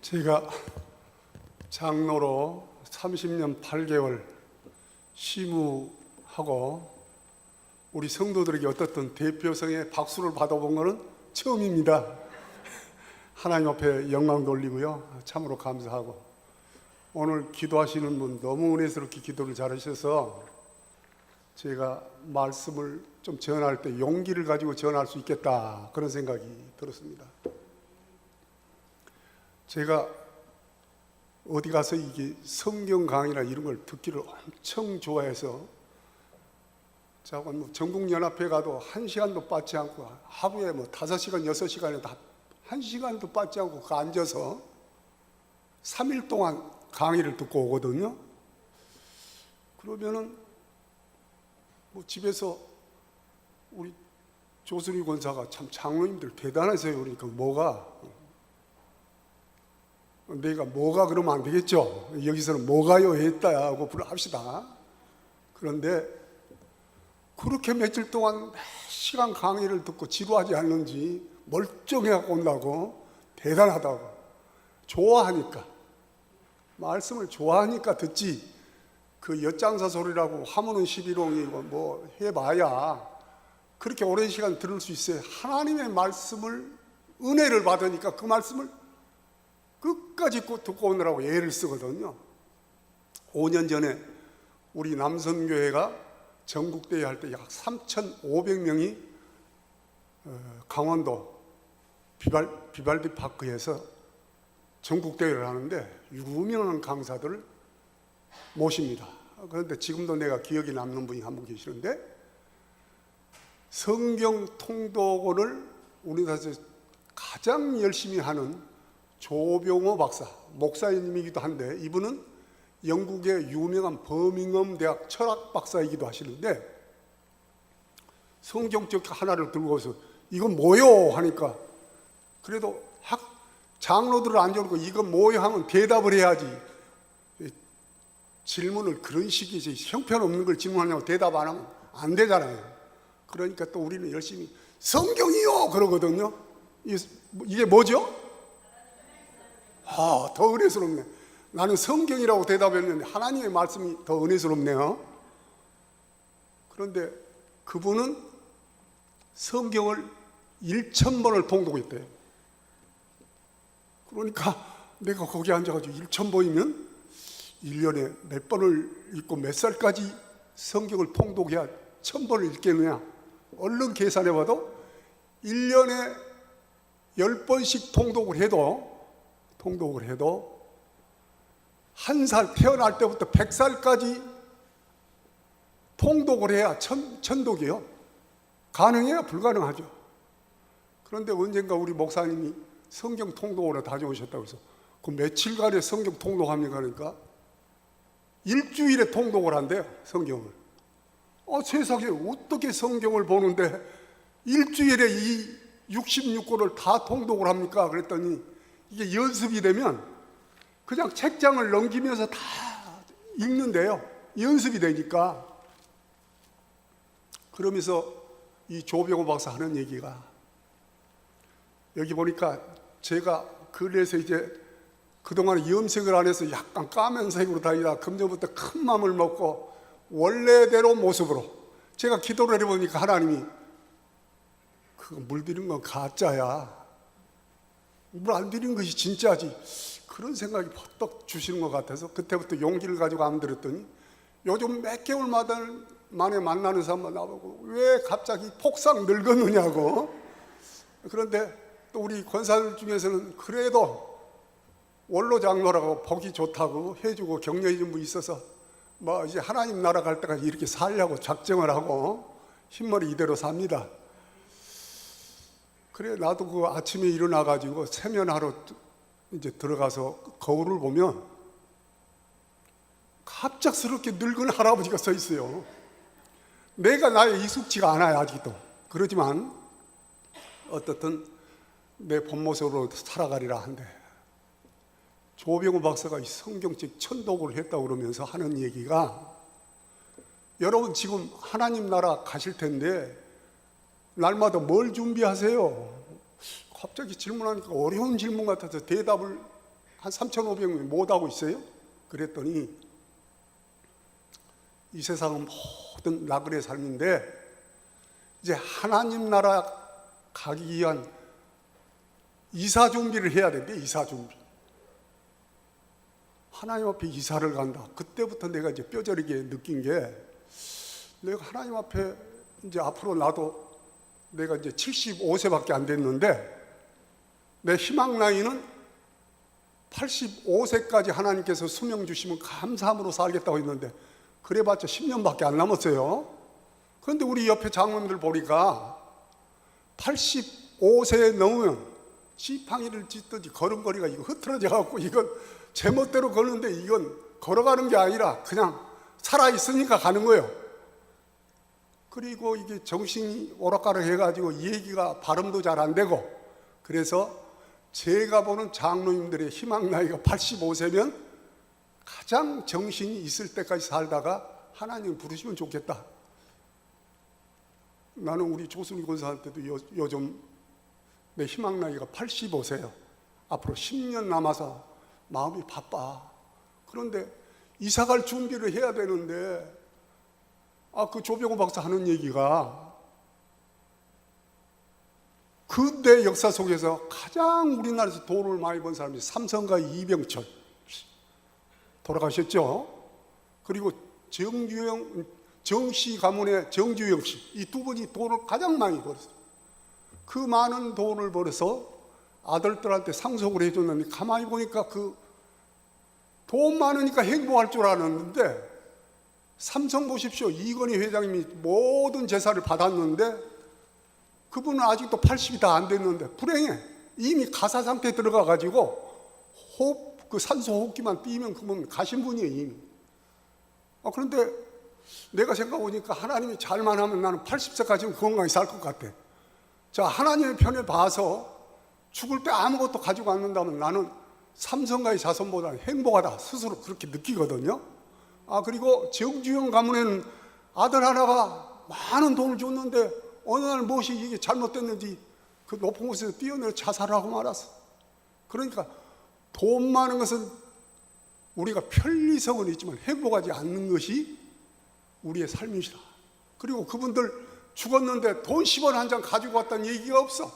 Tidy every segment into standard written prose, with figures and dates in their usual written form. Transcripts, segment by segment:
제가 장로로 30년 8개월 시무하고 우리 성도들에게 어떻든 대표성의 박수를 받아본 것은 처음입니다. 하나님 앞에 영광 돌리고요, 참으로 감사하고, 오늘 기도하시는 분 너무 은혜스럽게 기도를 잘하셔서 제가 말씀을 좀 전할 때 용기를 가지고 전할 수 있겠다, 그런 생각이 들었습니다. 제가 어디 가서 이게 성경 강의나 이런 걸 듣기를 엄청 좋아해서, 제가 뭐 전국연합회 가도 1시간도 빠지 않고, 하루에 뭐 5시간, 6시간에 다 1시간도 빠지 않고 그 앉아서 3일 동안 강의를 듣고 오거든요. 그러면은 뭐 집에서 우리 조순희 권사가 참 장로님들 대단하세요. 그러니까 내가 뭐가 그러면 안 되겠죠. 여기서는 뭐가요 했다 하고 합시다. 그런데 그렇게 며칠 동안 몇 시간 강의를 듣고 지루하지 않는지 멀쩡해갖고 온다고, 대단하다고, 좋아하니까, 말씀을 좋아하니까 듣지, 그 엿장사 소리라고 하면은 11홍이고 뭐 해봐야 그렇게 오랜 시간 들을 수 있어요. 하나님의 말씀을, 은혜를 받으니까 그 말씀을 끝까지 듣고 오느라고 애를 쓰거든요. 5년 전에 우리 남선교회가 전국대회 할 때 약 3,500명이 강원도 비발디 파크에서 전국대회를 하는데 유명한 강사들을 모십니다. 그런데 지금도 내가 기억에 남는 분이 한 분 계시는데, 성경 통독을 우리나라에서 가장 열심히 하는 조병호 박사, 목사님이기도 한데, 이분은 영국의 유명한 버밍엄 대학 철학 박사이기도 하시는데, 성경책 하나를 들고 와서 이건 뭐요? 하니까, 그래도 장로들을 앉혀놓고 이건 뭐요? 하면 대답을 해야지. 질문을 그런 식이지, 형편없는 걸 질문하냐고 대답 안 하면 안 되잖아요. 그러니까 또 우리는 열심히 성경이요! 그러거든요. 이게 뭐죠? 더 은혜스럽네. 나는 성경이라고 대답했는데 하나님의 말씀이 더 은혜스럽네요. 그런데 그분은 성경을 1,000번을 통독했대요. 그러니까 내가 거기 앉아가지고 1,000번이면 1년에 몇 번을 읽고 몇 살까지 성경을 통독해야 1,000번을 읽겠느냐. 얼른 계산해봐도 1년에 10번씩 통독을 해도 한 살 태어날 때부터 100살까지 통독을 해야 천독이에요. 가능해요? 불가능하죠. 그런데 언젠가 우리 목사님이 성경 통독으로 다녀오셨다고 해서 그 며칠간의 성경 통독합니까? 그러니까 일주일에 통독을 한대요, 성경을. 세상에 어떻게 성경을 보는데 일주일에 이 66권을 다 통독을 합니까? 그랬더니 이게 연습이 되면 그냥 책장을 넘기면서 다 읽는데요. 연습이 되니까. 그러면서 이 조병호 박사 하는 얘기가, 여기 보니까 제가 그래서 이제 그동안 염색을 안 해서 약간 까만색으로 다니다 금년부터 큰 맘을 먹고 원래대로 모습으로, 제가 기도를 해보니까 하나님이 그거 물들인 건 가짜야, 물 안 들인 것이 진짜지, 그런 생각이 퍼뜩 주시는 것 같아서 그때부터 용기를 가지고 안 들었더니, 요즘 몇 개월 만에 만나는 사람만 나보고 왜 갑자기 폭삭 늙었느냐고. 그런데 또 우리 권사들 중에서는 그래도 원로 장로라고 보기 좋다고 해주고 격려해 준 분이 있어서 뭐 이제 하나님 나라 갈 때까지 이렇게 살려고 작정을 하고 흰머리 이대로 삽니다. 그래, 나도 그 아침에 일어나가지고 세면하러 이제 들어가서 거울을 보면 갑작스럽게 늙은 할아버지가 서 있어요. 내가 나에 익숙지가 않아요, 아직도. 그러지만 어떻든 내 본 모습으로 살아가리라 한데, 조병호 박사가 이 성경책 천독을 했다고 그러면서 하는 얘기가, 여러분 지금 하나님 나라 가실 텐데 날마다 뭘 준비하세요? 갑자기 질문하니까 어려운 질문 같아서 대답을 한 3,500명이 못하고 있어요. 그랬더니 이 세상은 모든 나그네 삶인데 이제 하나님 나라 가기 위한 이사 준비를 해야 되는데, 이사 준비. 하나님 앞에 이사를 간다. 그때부터 내가 이제 뼈저리게 느낀 게, 내가 하나님 앞에 이제 앞으로 나도 내가 이제 75세밖에 안 됐는데 내 희망 나이는 85세까지 하나님께서 수명 주시면 감사함으로 살겠다고 했는데 그래봤자 10년밖에 안 남았어요. 그런데 우리 옆에 장로님들 보니까 85세 넘으면 지팡이를 찢듯이 걸음걸이가 이거 흐트러져 갖고 이건 제멋대로 걷는데 이건 걸어가는 게 아니라 그냥 살아있으니까 가는 거예요. 그리고 이게 정신이 오락가락 해가지고 이 얘기가 발음도 잘 안 되고, 그래서 제가 보는 장로님들의 희망 나이가 85세면 가장 정신이 있을 때까지 살다가 하나님 부르시면 좋겠다. 나는 우리 조순희 권사한테도 요즘 내 희망 나이가 85세예요. 앞으로 10년 남아서 마음이 바빠. 그런데 이사갈 준비를 해야 되는데, 그 조병호 박사 하는 얘기가 근대 역사 속에서 가장 우리나라에서 돈을 많이 번 사람이 삼성가 이병철 돌아가셨죠. 그리고 정씨 가문의 정주영 씨, 이 두 분이 돈을 가장 많이 벌었어요. 그 많은 돈을 벌어서 아들들한테 상속을 해줬는데 가만히 보니까 그 돈 많으니까 행복할 줄 알았는데, 삼성 보십시오. 이건희 회장님이 모든 재산을 받았는데 그분은 아직도 80이 다 안 됐는데 불행해. 이미 가사 상태에 들어가 가지고 그 산소 호흡기만 띄면 그분 가신 분이에요 이미. 그런데 내가 생각해보니까 하나님이 잘만 하면 나는 80세까지는 건강히 살 것 같아. 자, 하나님의 편에 봐서 죽을 때 아무것도 가지고 않는다면 나는 삼성가의 자손보다는 행복하다 스스로 그렇게 느끼거든요. 그리고 정주영 가문에는 아들 하나가 많은 돈을 줬는데 어느 날 무엇이 이게 잘못됐는지 그 높은 곳에서 뛰어내려 자살을 하고 말았어. 그러니까 돈 많은 것은 우리가 편리성은 있지만 행복하지 않는 것이 우리의 삶이시다. 그리고 그분들 죽었는데 돈 10원 한 장 가지고 왔다는 얘기가 없어.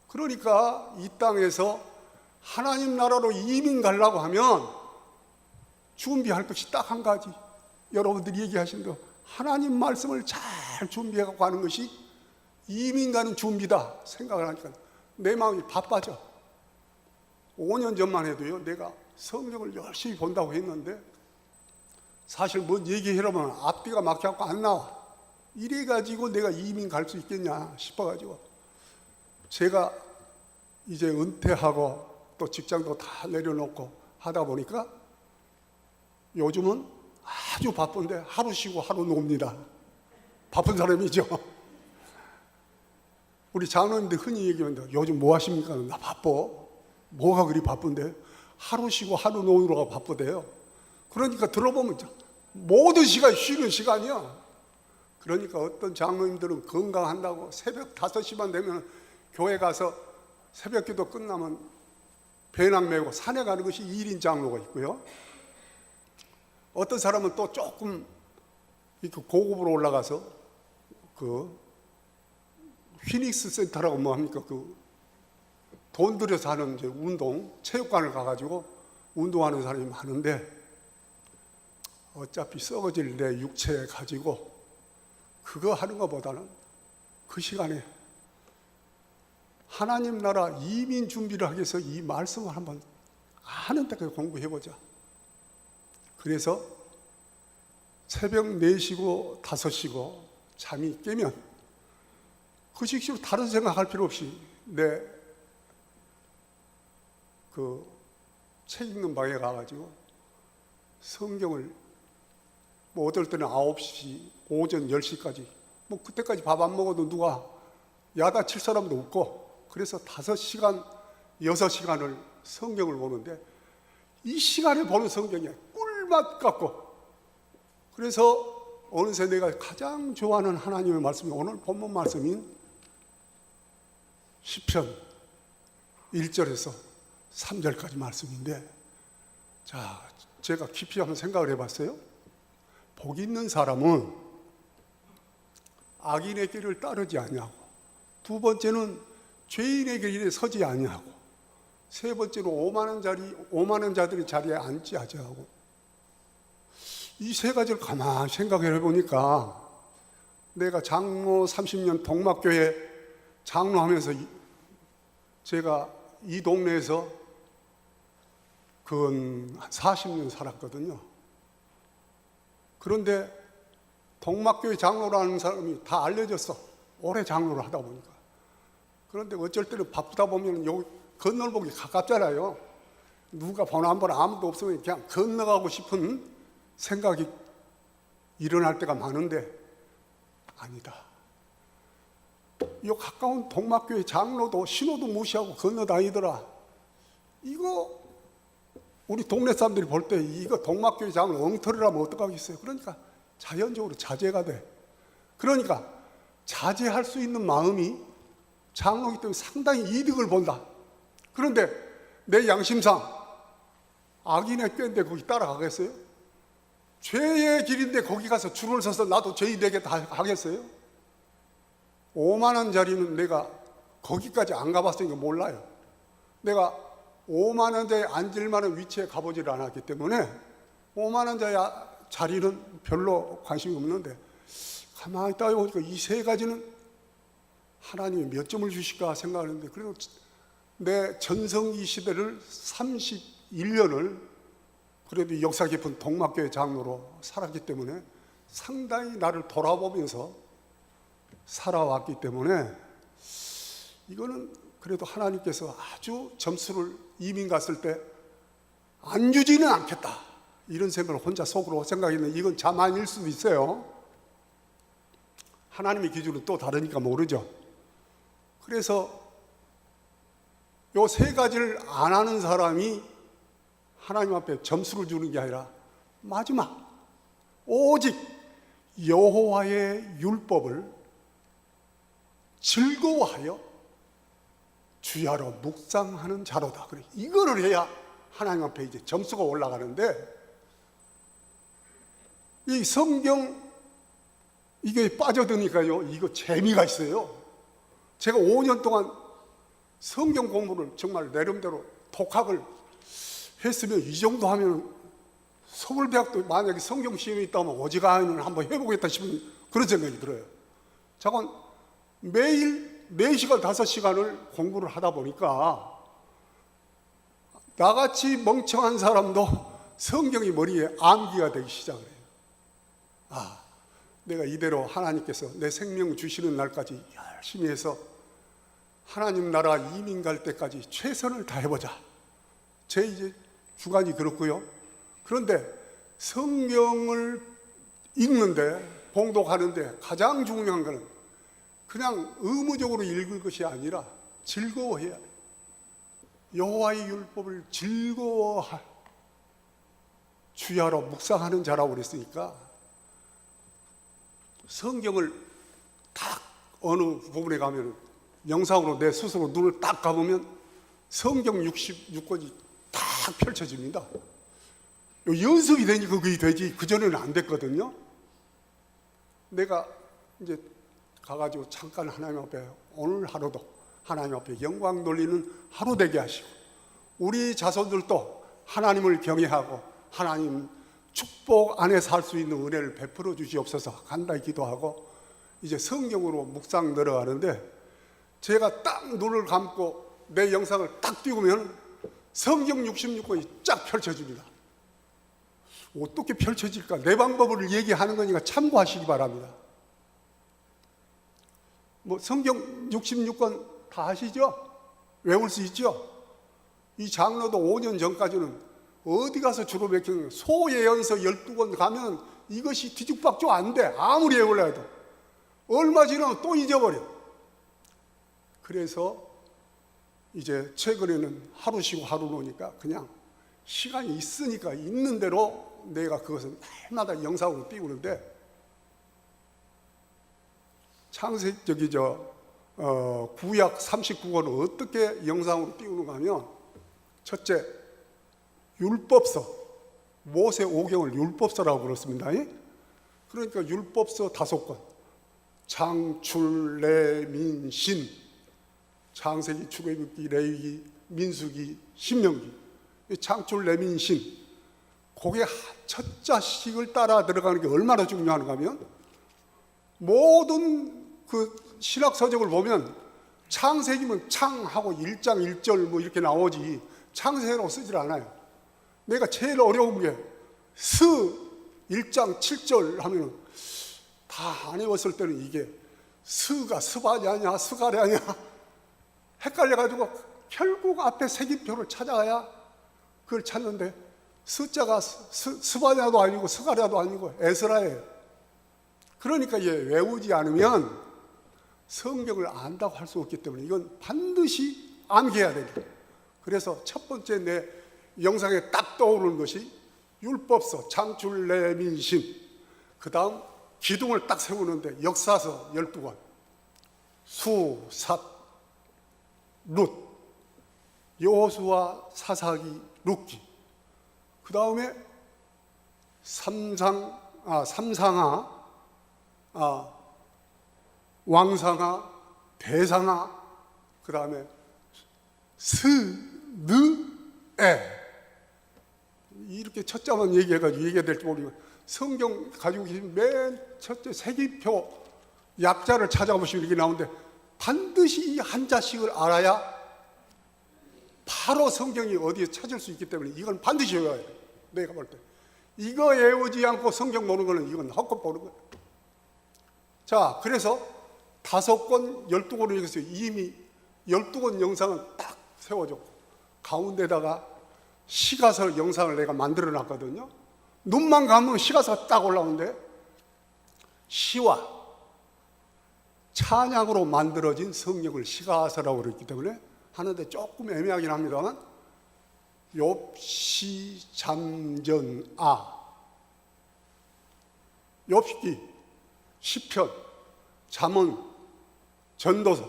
그러니까 이 땅에서 하나님 나라로 이민 가려고 하면 준비할 것이 딱 한 가지. 여러분들이 얘기하신 대로 하나님 말씀을 잘 준비해 갖고 가는 것이 이민 가는 준비다 생각을 하니까 내 마음이 바빠져. 5년 전만 해도요, 내가 성경을 열심히 본다고 했는데 사실 뭐 얘기하려면 앞뒤가 막혀갖고 안 나와. 이래가지고 내가 이민 갈 수 있겠냐 싶어가지고, 제가 이제 은퇴하고 또 직장도 다 내려놓고 하다 보니까 요즘은 아주 바쁜데 하루 쉬고 하루 놉니다. 바쁜 사람이죠. 우리 장로님들 흔히 얘기하는데 요즘 뭐 하십니까? 나 바빠. 뭐가 그리 바쁜데? 하루 쉬고 하루 노느라고 바쁘대요. 그러니까 들어보면 모든 시간이 쉬는 시간이야. 그러니까 어떤 장로님들은 건강한다고 새벽 5시만 되면 교회 가서 새벽 기도 끝나면 배낭 메고 산에 가는 것이 1인 장로가 있고요. 어떤 사람은 또 조금 이렇게 고급으로 올라가서 그 휘닉스 센터라고 뭐 합니까? 그 돈 들여서 하는 이제 운동, 체육관을 가가지고 운동하는 사람이 많은데 어차피 썩어질 내 육체 가지고 그거 하는 것보다는 그 시간에 하나님 나라 이민 준비를 하기 위해서 이 말씀을 한번 아는 데까지 공부해보자. 그래서 새벽 4시고 5시고 잠이 깨면 그 식으로 다른 생각할 필요 없이 내 그 책 읽는 방에 가가지고 성경을 뭐 어떨 때는 9시, 오전 10시까지 뭐 그때까지 밥 안 먹어도 누가 야단칠 사람도 없고, 그래서 5시간, 6시간을 성경을 보는데 이 시간에 보는 성경이 꿀맛 같고, 그래서 어느새 내가 가장 좋아하는 하나님의 말씀이 오늘 본문 말씀인 시편 1절에서 3절까지 말씀인데, 자, 제가 깊이 한번 생각을 해봤어요. 복 있는 사람은 악인의 길을 따르지 아니하고, 두 번째는 죄인의 길에 서지 아니하고, 세 번째로 오만한 자들의 자리에 앉지 아니하고, 이 세 가지를 가만히 생각해 보니까 내가 장로 30년 동막교회 장로하면서 제가 이 동네에서 근 40년 살았거든요. 그런데 동막교회 장로라는 사람이 다 알려졌어. 오래 장로를 하다 보니까. 그런데 어쩔 때는 바쁘다 보면 여기 건널보기 가깝잖아요. 누가 번호 한 번 아무도 없으면 그냥 건너가고 싶은 생각이 일어날 때가 많은데, 아니다. 이 가까운 동막교회 장로도 신호도 무시하고 건너다니더라. 이거 우리 동네 사람들이 볼 때 이거 동막교회 장로 엉터리라면 어떡하겠어요. 그러니까 자연적으로 자제가 돼. 그러니까 자제할 수 있는 마음이 장로이기 때문에 상당히 이득을 본다. 그런데 내 양심상 악인의 꾀인데 거기 따라가겠어요? 죄의 길인데 거기 가서 줄을 서서 나도 죄인 되게 다 하겠어요? 오만한 자리는 내가 거기까지 안 가봤으니까 몰라요. 내가 오만한 자에 앉을 만한 위치에 가보질 않았기 때문에 오만한 자의 자리는 별로 관심이 없는데, 가만히 따져보니까 이 세 가지는 하나님이 몇 점을 주실까 생각하는데, 그래도 내 전성기 시대를 31년을 그래도 역사 깊은 동막교회 장로로 살았기 때문에 상당히 나를 돌아보면서 살아왔기 때문에, 이거는 그래도 하나님께서 아주 점수를 이민 갔을 때 안 주지는 않겠다, 이런 생각을 혼자 속으로 생각했는데, 이건 자만일 수도 있어요. 하나님의 기준은 또 다르니까 모르죠. 그래서 요 세 가지를 안 하는 사람이 하나님 앞에 점수를 주는 게 아니라 마지막 오직 여호와의 율법을 즐거워하여 주야로 묵상하는 자로다. 그래, 이거를 해야 하나님 앞에 이제 점수가 올라가는데, 이 성경 이게 빠져드니까요, 이거 재미가 있어요. 제가 5년 동안 성경 공부를 정말 나름대로 독학을 했으면 이 정도 하면 서울대학도 만약에 성경 시험이 있다면 어지간하면 한번 해보겠다 싶은 그런 생각이 들어요. 잠깐 매일 4시간 5시간을 공부를 하다 보니까 나같이 멍청한 사람도 성경이 머리에 암기가 되기 시작을 해요. 아, 내가 이대로 하나님께서 내 생명 주시는 날까지 열심히 해서 하나님 나라 이민 갈 때까지 최선을 다해보자. 제 이제 주관이 그렇고요. 그런데 성경을 읽는데, 봉독하는데 가장 중요한 것은 그냥 의무적으로 읽을 것이 아니라 즐거워해야 해요. 여호와의 율법을 즐거워할 주야로 묵상하는 자라고 그랬으니까, 성경을 딱 어느 부분에 가면 영상으로 내 스스로 눈을 딱 감으면 성경 66권이 딱 펼쳐집니다. 연습이 되니까 그게 되지, 그전에는 안 됐거든요. 내가 이제 가가지고 잠깐 하나님 앞에 오늘 하루도 하나님 앞에 영광 돌리는 하루 되게 하시고, 우리 자손들도 하나님을 경외하고 하나님 축복 안에 살 수 있는 은혜를 베풀어 주시옵소서 간단히 기도하고 이제 성경으로 묵상 들어가는데, 제가 딱 눈을 감고 내 영상을 딱 띄우면 성경 66권이 쫙 펼쳐집니다. 어떻게 펼쳐질까? 내 방법을 얘기하는 거니까 참고하시기 바랍니다. 뭐 성경 66권 다 아시죠? 외울 수 있죠? 이 장로도 5년 전까지는 어디 가서 주로 맥히는 소예언서 12권 가면 이것이 뒤죽박죽 안 돼. 아무리 외우려 해도 얼마 지나면 또 잊어버려. 그래서 이제 최근에는 하루 쉬고 하루 노니까 그냥 시간이 있으니까 있는 대로 내가 그것을 날마다 영상으로 띄우는데, 구약 39권을 어떻게 영상으로 띄우는가 하면, 첫째, 율법서, 모세 오경을 율법서라고 그렇습니다. 그러니까 율법서 5권, 창출, 레민, 신, 창세기, 출애굽기, 레위기, 민수기, 신명기, 창출, 레민, 신, 그게 첫 자식을 따라 들어가는 게 얼마나 중요한가 하면, 모든 그 신학 서적을 보면 창세기면 창하고 1장 1절 뭐 이렇게 나오지 창세기라고 쓰질 않아요. 내가 제일 어려운 게 스 1장 7절 하면 다 안 외웠을 때는 이게 스가 스바냐 아니야 스가랴냐 헷갈려가지고 결국 앞에 색인표를 찾아야 그걸 찾는데, 스자가 스바냐도 아니고 스가랴도 아니고 에스라예요. 그러니까 외우지 않으면 성경을 안다고 할 수 없기 때문에 이건 반드시 암기해야 됩니다. 그래서 첫 번째 내 영상에 딱 떠오르는 것이 율법서, 창출, 레민, 신. 그 다음 기둥을 딱 세우는데 역사서 12권, 수, 삿, 룻, 여호수아, 사사기, 룻기. 그 다음에 삼상하, 왕상하, 대상하, 그 다음에 스, 느, 에. 이렇게 첫자만 얘기해가지고 얘기해야 될지 모르지만 성경 가지고 계신 맨 첫째 색인표 약자를 찾아보시면 이렇게 나오는데, 반드시 이 한자씩을 알아야 바로 성경이 어디에 찾을 수 있기 때문에 이건 반드시 외워야 돼요. 내가 볼 때 이거 외우지 않고 성경 보는 거는 이건 헛것 보는 거예요. 자, 그래서 5권, 12권을 읽었어요. 이미 12권 영상은 딱 세워졌고 가운데다가 시가서 영상을 내가 만들어 놨거든요. 눈만 감으면 시가서가 딱 올라오는데, 시와 찬양으로 만들어진 성경을 시가서라고 그랬기 때문에 하는데 조금 애매하긴 합니다만, 욥시, 잠전, 욥기, 시편, 잠언, 전도서,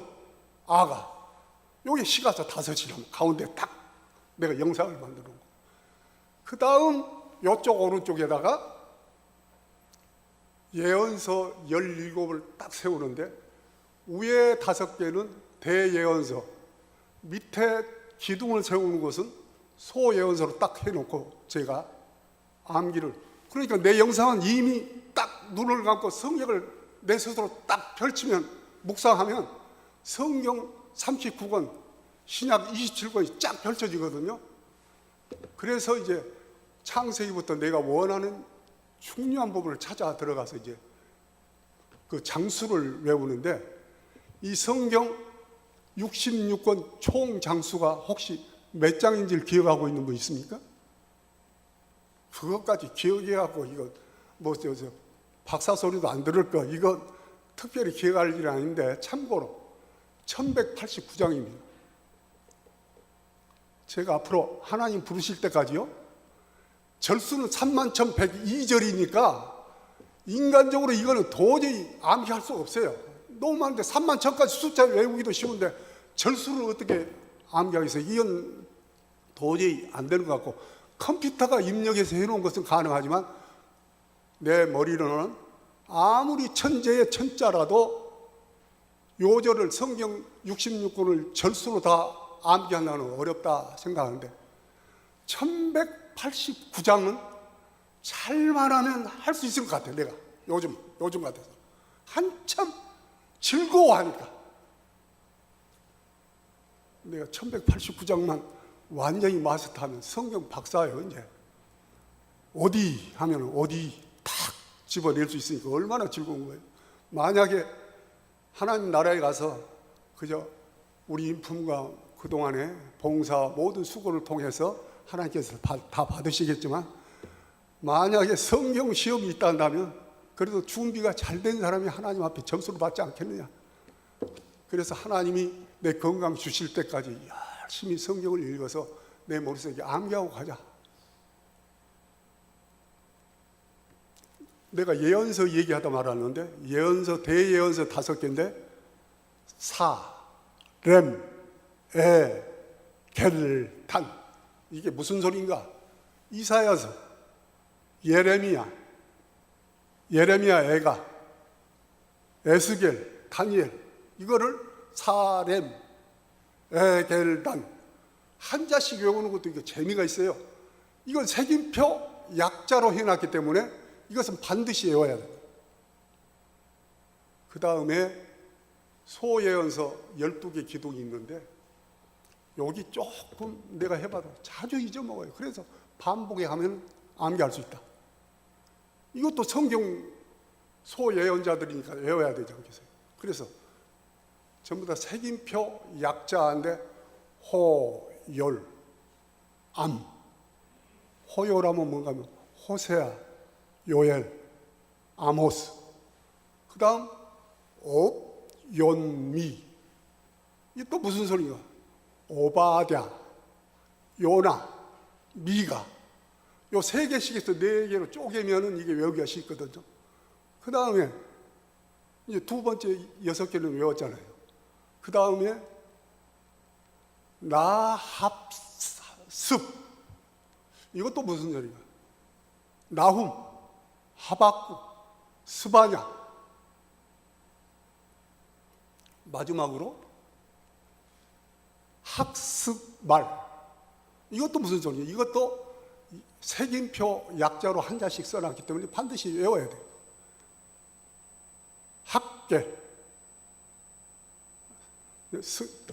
아가, 요게 시가서 5이라면 가운데 딱 내가 영상을 만들어 놓고, 그 다음 요쪽 오른쪽에다가 예언서 17을 딱 세우는데, 위에 5개는 대예언서, 밑에 기둥을 세우는 것은 소예언서로 딱 해놓고 제가 암기를, 그러니까 내 영상은 이미 딱 눈을 감고 성경을 내 스스로 딱 펼치면, 묵상하면 성경 39권, 신약 27권이 쫙 펼쳐지거든요. 그래서 이제 창세기부터 내가 원하는 중요한 부분을 찾아 들어가서 이제 그 장수를 외우는데, 이 성경 66권 총 장수가 혹시 몇 장인지를 기억하고 있는 분 있습니까? 그것까지 기억해갖고 이거 뭐 박사 소리도 안 들을 거, 이거 특별히 기억할 일이 아닌데, 참고로 1189장입니다. 제가 앞으로 하나님 부르실 때까지요, 절수는 31,102절이니까 인간적으로 이거는 도저히 암기할 수가 없어요. 너무 많은데 31,000까지 숫자 외우기도 쉬운데 절수를 어떻게 암기하겠어요? 이건 도저히 안 되는 것 같고, 컴퓨터가 입력해서 해놓은 것은 가능하지만 내 머리로는 아무리 천재의 천자라도 요절을 성경 66권을 절수로 다 암기하려는 건 어렵다 생각하는데, 1189장은 잘만 하면 할 수 있을 것 같아요. 내가 요즘 같아서 한참 즐거워하니까 내가 1189장만 완전히 마스터하면 성경 박사예요. 이제 어디 하면 어디 탁 집어낼 수 있으니까 얼마나 즐거운 거예요. 만약에 하나님 나라에 가서 그저 우리 인품과 그동안의 봉사 모든 수고를 통해서 하나님께서 다 받으시겠지만, 만약에 성경 시험이 있다면 그래도 준비가 잘 된 사람이 하나님 앞에 점수를 받지 않겠느냐. 그래서 하나님이 내 건강 주실 때까지 열심히 성경을 읽어서 내 머릿속에 암기하고 가자. 내가 예언서 얘기하다 말았는데, 예언서 대예언서 5개인데 사, 렘, 에, 겔, 탄, 이게 무슨 소리인가? 이사야서, 예레미야, 애가, 에스겔, 다니엘, 이거를 사렘, 에겔단 한자씩 외우는 것도 이거 재미가 있어요. 이건 색임표 약자로 해놨기 때문에 이것은 반드시 외워야 돼요. 그 다음에 소예언서 12개 기둥이 있는데 여기 조금 내가 해봐도 자주 잊어먹어요. 그래서 반복해 하면 암기할 수 있다. 이것도 성경 소예언자들이니까 외워야 되지 않겠어요? 그래서 전부 다 색임표 약자인데 호열, 암. 호열하면 뭔가 하면 호세아, 요엘, 아모스. 그 다음 옵, 연미. 이게 또 무슨 소리가? 오바댜, 요나, 미가. 요 세 개씩에서 네 개로 쪼개면은 이게 외우기가 쉽거든요. 그 다음에 이제 두 번째 6개는 외웠잖아요. 그 다음에 나합습. 이것도 무슨 소리가? 나훔, 하박국, 스바냐. 마지막으로 학습말. 이것도 무슨 소리예요? 이것도 색임표 약자로 한자씩 써놨기 때문에 반드시 외워야 돼요. 학계,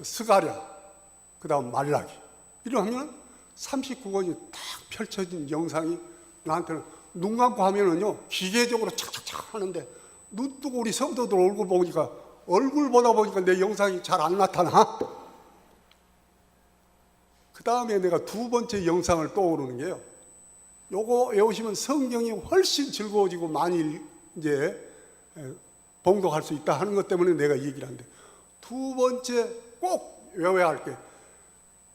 스가랴, 그 다음 말라기. 이러면 39권이 딱 펼쳐진 영상이 나한테는 눈 감고 하면은요, 기계적으로 착착착 하는데 눈 뜨고 우리 성도들 얼굴 보다 보니까 내 영상이 잘 안 나타나. 그 다음에 내가 두 번째 영상을 떠오르는 게요. 요거 외우시면 성경이 훨씬 즐거워지고 많이 이제 봉독할 수 있다 하는 것 때문에 내가 이 얘기를 하는데, 두 번째 꼭 외워야 할 게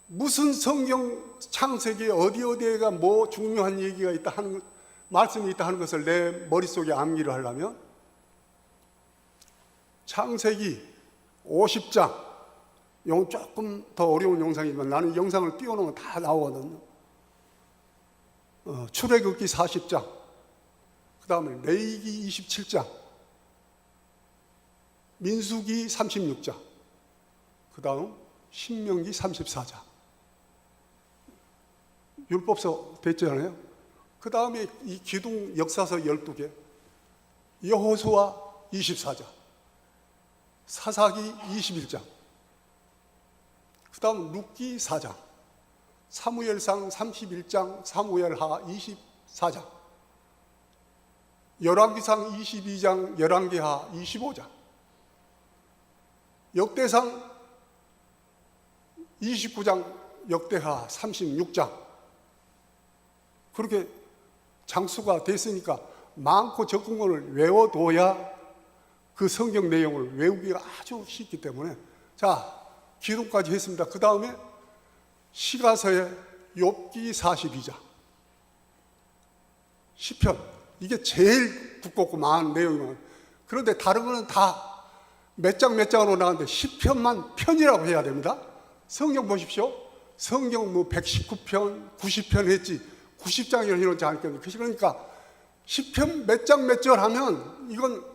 무슨 성경 창세기에 어디에가 뭐 중요한 얘기가 있다 하는 말씀이 있다 하는 것을 내 머릿속에 암기를 하려면 창세기 50장, 이건 조금 더 어려운 영상이지만 나는 영상을 띄워놓으면 다 나오거든요. 출애굽기 40장, 그 다음에 레위기 27장, 민수기 36장, 그 다음 신명기 34장. 율법서 됐잖아요. 그 다음에 이 기둥 역사서 12개, 여호수아 24장, 사사기 21장, 그 다음 룻기 4장, 사무엘상 31장, 사무엘하 24장, 열왕기상 22장, 열왕기하 25장, 역대상 29장, 역대하 36장. 그렇게 장수가 됐으니까 많고 적은 것을 외워둬야 그 성경 내용을 외우기가 아주 쉽기 때문에, 자, 기록까지 했습니다. 그 다음에 시가서의 욥기 42장, 시편, 이게 제일 두껍고 많은 내용이에요. 그런데 다른 거는 다 몇 장으로 나가는데 시편만 편이라고 해야 됩니다. 성경 보십시오. 성경 뭐 119편, 90편 했지 90장이라고 이러지 않겠습니까? 그러니까 시편 몇 장 몇 절 하면 이건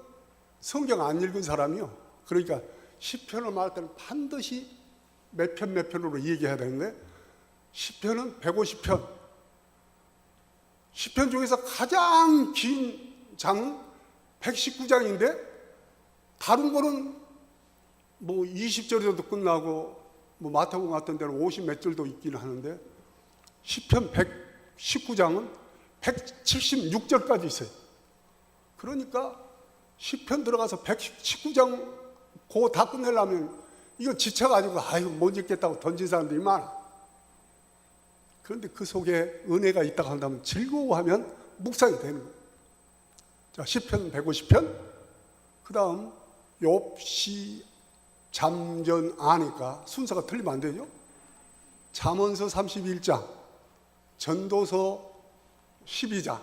성경 안 읽은 사람이요. 그러니까 시편을 말할 때는 반드시 몇 편으로 얘기해야 되는데, 시편은 150편. 시편 중에서 가장 긴 장은 119장인데 다른 거는 뭐 20절에도 끝나고 뭐 마태복음 같은 데는 50 몇 절도 있긴 하는데, 시편 119장은 176절까지 있어요. 그러니까 시편 들어가서 119장 고 다 끝내려면 이거 지쳐가지고 아이고 못 읽겠다고 던진 사람들이 많아. 그런데 그 속에 은혜가 있다고 한다면 즐거워하면 묵상이 되는 거예요. 자, 시편 150편, 그 다음 욥시, 잠전, 아니까 순서가 틀리면 안 되죠. 잠언서 31장, 전도서 12장,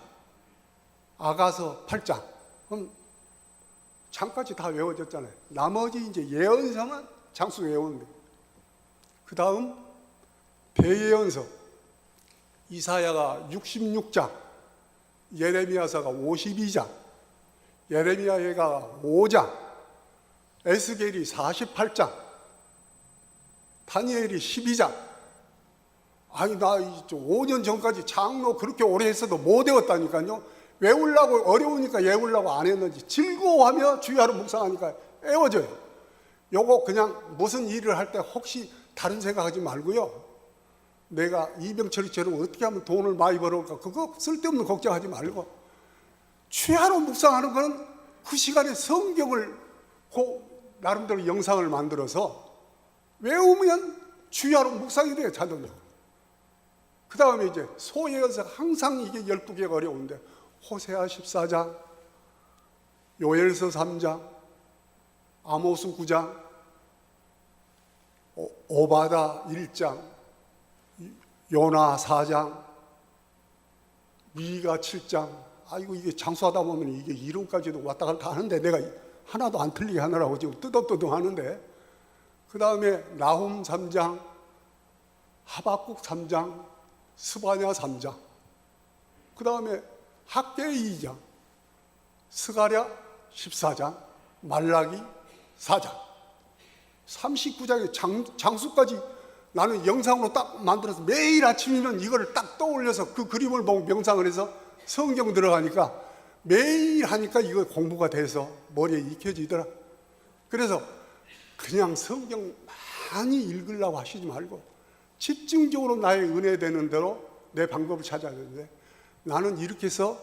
아가서 8장. 그럼 장까지 다 외워졌잖아요. 나머지 이제 예언서만 장수 외우는데, 그 다음 대예언서, 이사야가 66장, 예레미야서가 52장, 예레미야가 5장, 에스겔이 48장, 다니엘이 12장. 아니 나 5년 전까지 장로 그렇게 오래 했어도 못 외웠다니까요. 외우려고 어려우니까 외우려고 안 했는지 즐거워하며 주야로 묵상하니까 애워져요. 요거 그냥 무슨 일을 할 때 혹시 다른 생각하지 말고요. 내가 이병철이처럼 어떻게 하면 돈을 많이 벌어올까, 그거 쓸데없는 걱정하지 말고 주야로 묵상하는 거는 그 시간에 성경을 나름대로 영상을 만들어서 외우면 주야로 묵상이 돼요, 자동으로. 그 다음에 이제 소예언서 항상 이게 12개가 어려운데 호세아 14장, 요엘서 3장, 아모스 9장, 오바다 1장, 요나 4장, 미가 7장. 아이고 이게 장수하다 보면 이게 이름까지도 왔다 갔다 하는데 내가 하나도 안 틀리게 하느라고 지금 뜨덕뜨덕 하는데, 그 다음에 나훔 3장, 하박국 3장, 스바냐 3장, 그 다음에 학개의 2장, 스가랴 14장, 말라기 4장, 39장의 장수까지 나는 영상으로 딱 만들어서 매일 아침이면 이거를 딱 떠올려서 그 그림을 보고 명상을 해서 성경 들어가니까 매일 하니까 이거 공부가 돼서 머리에 익혀지더라. 그래서 그냥 성경 많이 읽으려고 하시지 말고 집중적으로 나의 은혜 되는 대로 내 방법을 찾아야 되는데, 나는 이렇게 해서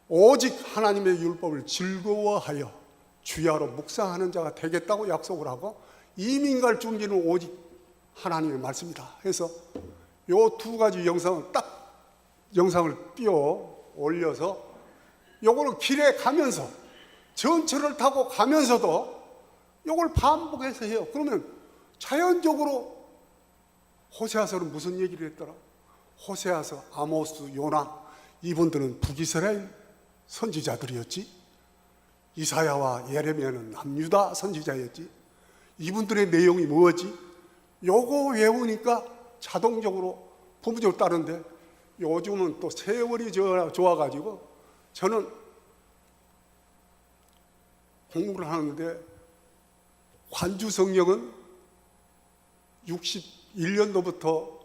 오직 하나님의 율법을 즐거워하여 주야로 묵상하는 자가 되겠다고 약속을 하고, 이민 갈 준비는 오직 하나님의 말씀이다 해서 요 두 가지 영상을 띄워 올려서 요거를 길에 가면서 전철을 타고 가면서도 요걸 반복해서 해요. 그러면 자연적으로 호세아서는 무슨 얘기를 했더라? 호세아서, 아모스, 요나, 이분들은 북이스라엘 선지자들이었지. 이사야와 예레미야는 남유다 선지자였지. 이분들의 내용이 뭐지? 요거 외우니까 자동적으로 부부적으로 따르는데, 요즘은 또 세월이 좋아가지고 저는 공부를 하는데 관주 성경은 61년도부터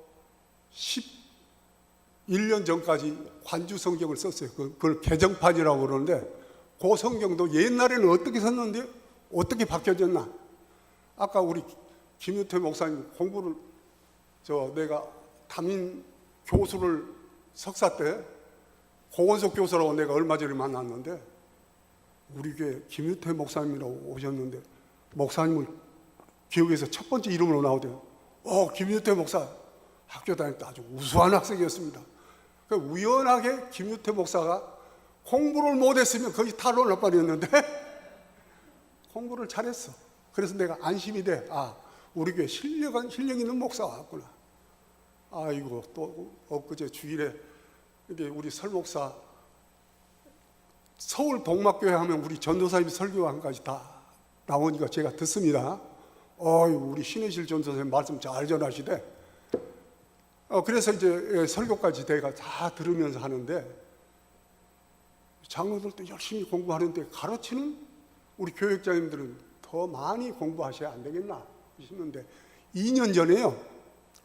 11년 전까지 관주 성경을 썼어요. 그걸 개정판이라고 그러는데, 그 성경도 옛날에는 어떻게 썼는데 어떻게 바뀌어졌나? 아까 우리 김유태 목사님 공부를 내가 담임 교수를 석사 때 고원석 교수라고 내가 얼마 전에 만났는데, 우리 교회 김유태 목사님이라고 오셨는데 목사님을 기억에서 첫 번째 이름으로 나오대요. 김유태 목사 학교 다닐 때 아주 우수한 학생이었습니다. 우연하게 김유태 목사가 공부를 못했으면 거의 탈론할 뻔했는데 공부를 잘했어. 그래서 내가 안심이 돼. 우리 교회 실력 있는 목사가 왔구나. 아이고, 또 엊그제 주일에 이게 우리 설 목사 서울 동막교회 하면 우리 전도사님 설교한까지 다 나오니까 제가 듣습니다. 우리 신혜실 전도사님 말씀 잘 전하시대. 그래서 이제 설교까지 내가 다 들으면서 하는데, 장로들도 열심히 공부하는데 가르치는 우리 교육자님들은 더 많이 공부하셔야 안 되겠나 싶는데, 2년 전에요,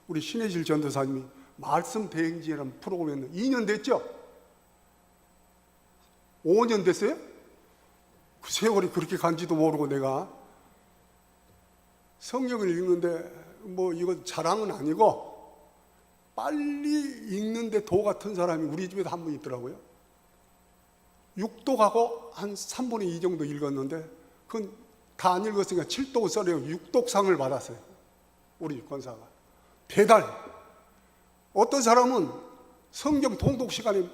우리 신혜실 전도사님이 말씀 대행지라는 프로그램을 2년 됐죠? 5년 됐어요? 그 세월이 그렇게 간지도 모르고 내가 성경을 읽는데 이건 자랑은 아니고 빨리 읽는데 도 같은 사람이 우리 집에도 한 분 있더라고요. 육독하고 한 3분의 2 정도 읽었는데 그건 다 안 읽었으니까 7독을 써내고 6독상을 받았어요. 우리 집 권사가. 대단해. 어떤 사람은 성경 통독 시간에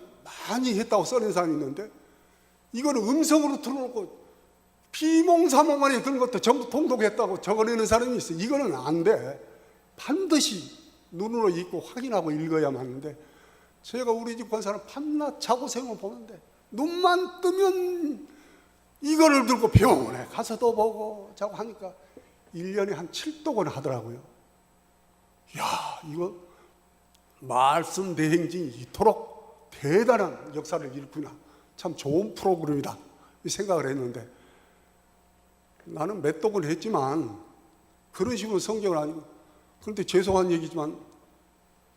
많이 했다고 써낸 사람이 있는데, 이거는 음성으로 틀어놓고 비몽사몽간에 그런 것도 전부 통독했다고 적어내는 사람이 있어요. 이거는 안 돼. 반드시 눈으로 읽고 확인하고 읽어야만 하는데, 제가 우리 집 권사는 밤낮 자고 세우면 보는데 눈만 뜨면 이거를 들고 병원에 가서도 보고 자고 하니까 1년에 한 7독은 하더라고요. 이거 말씀 대행진이 이토록 대단한 역사를 일구나. 참 좋은 프로그램이다 이 생각을 했는데, 나는 맷독은 했지만 그런 식으로 성경을 아니고, 그런데 죄송한 얘기지만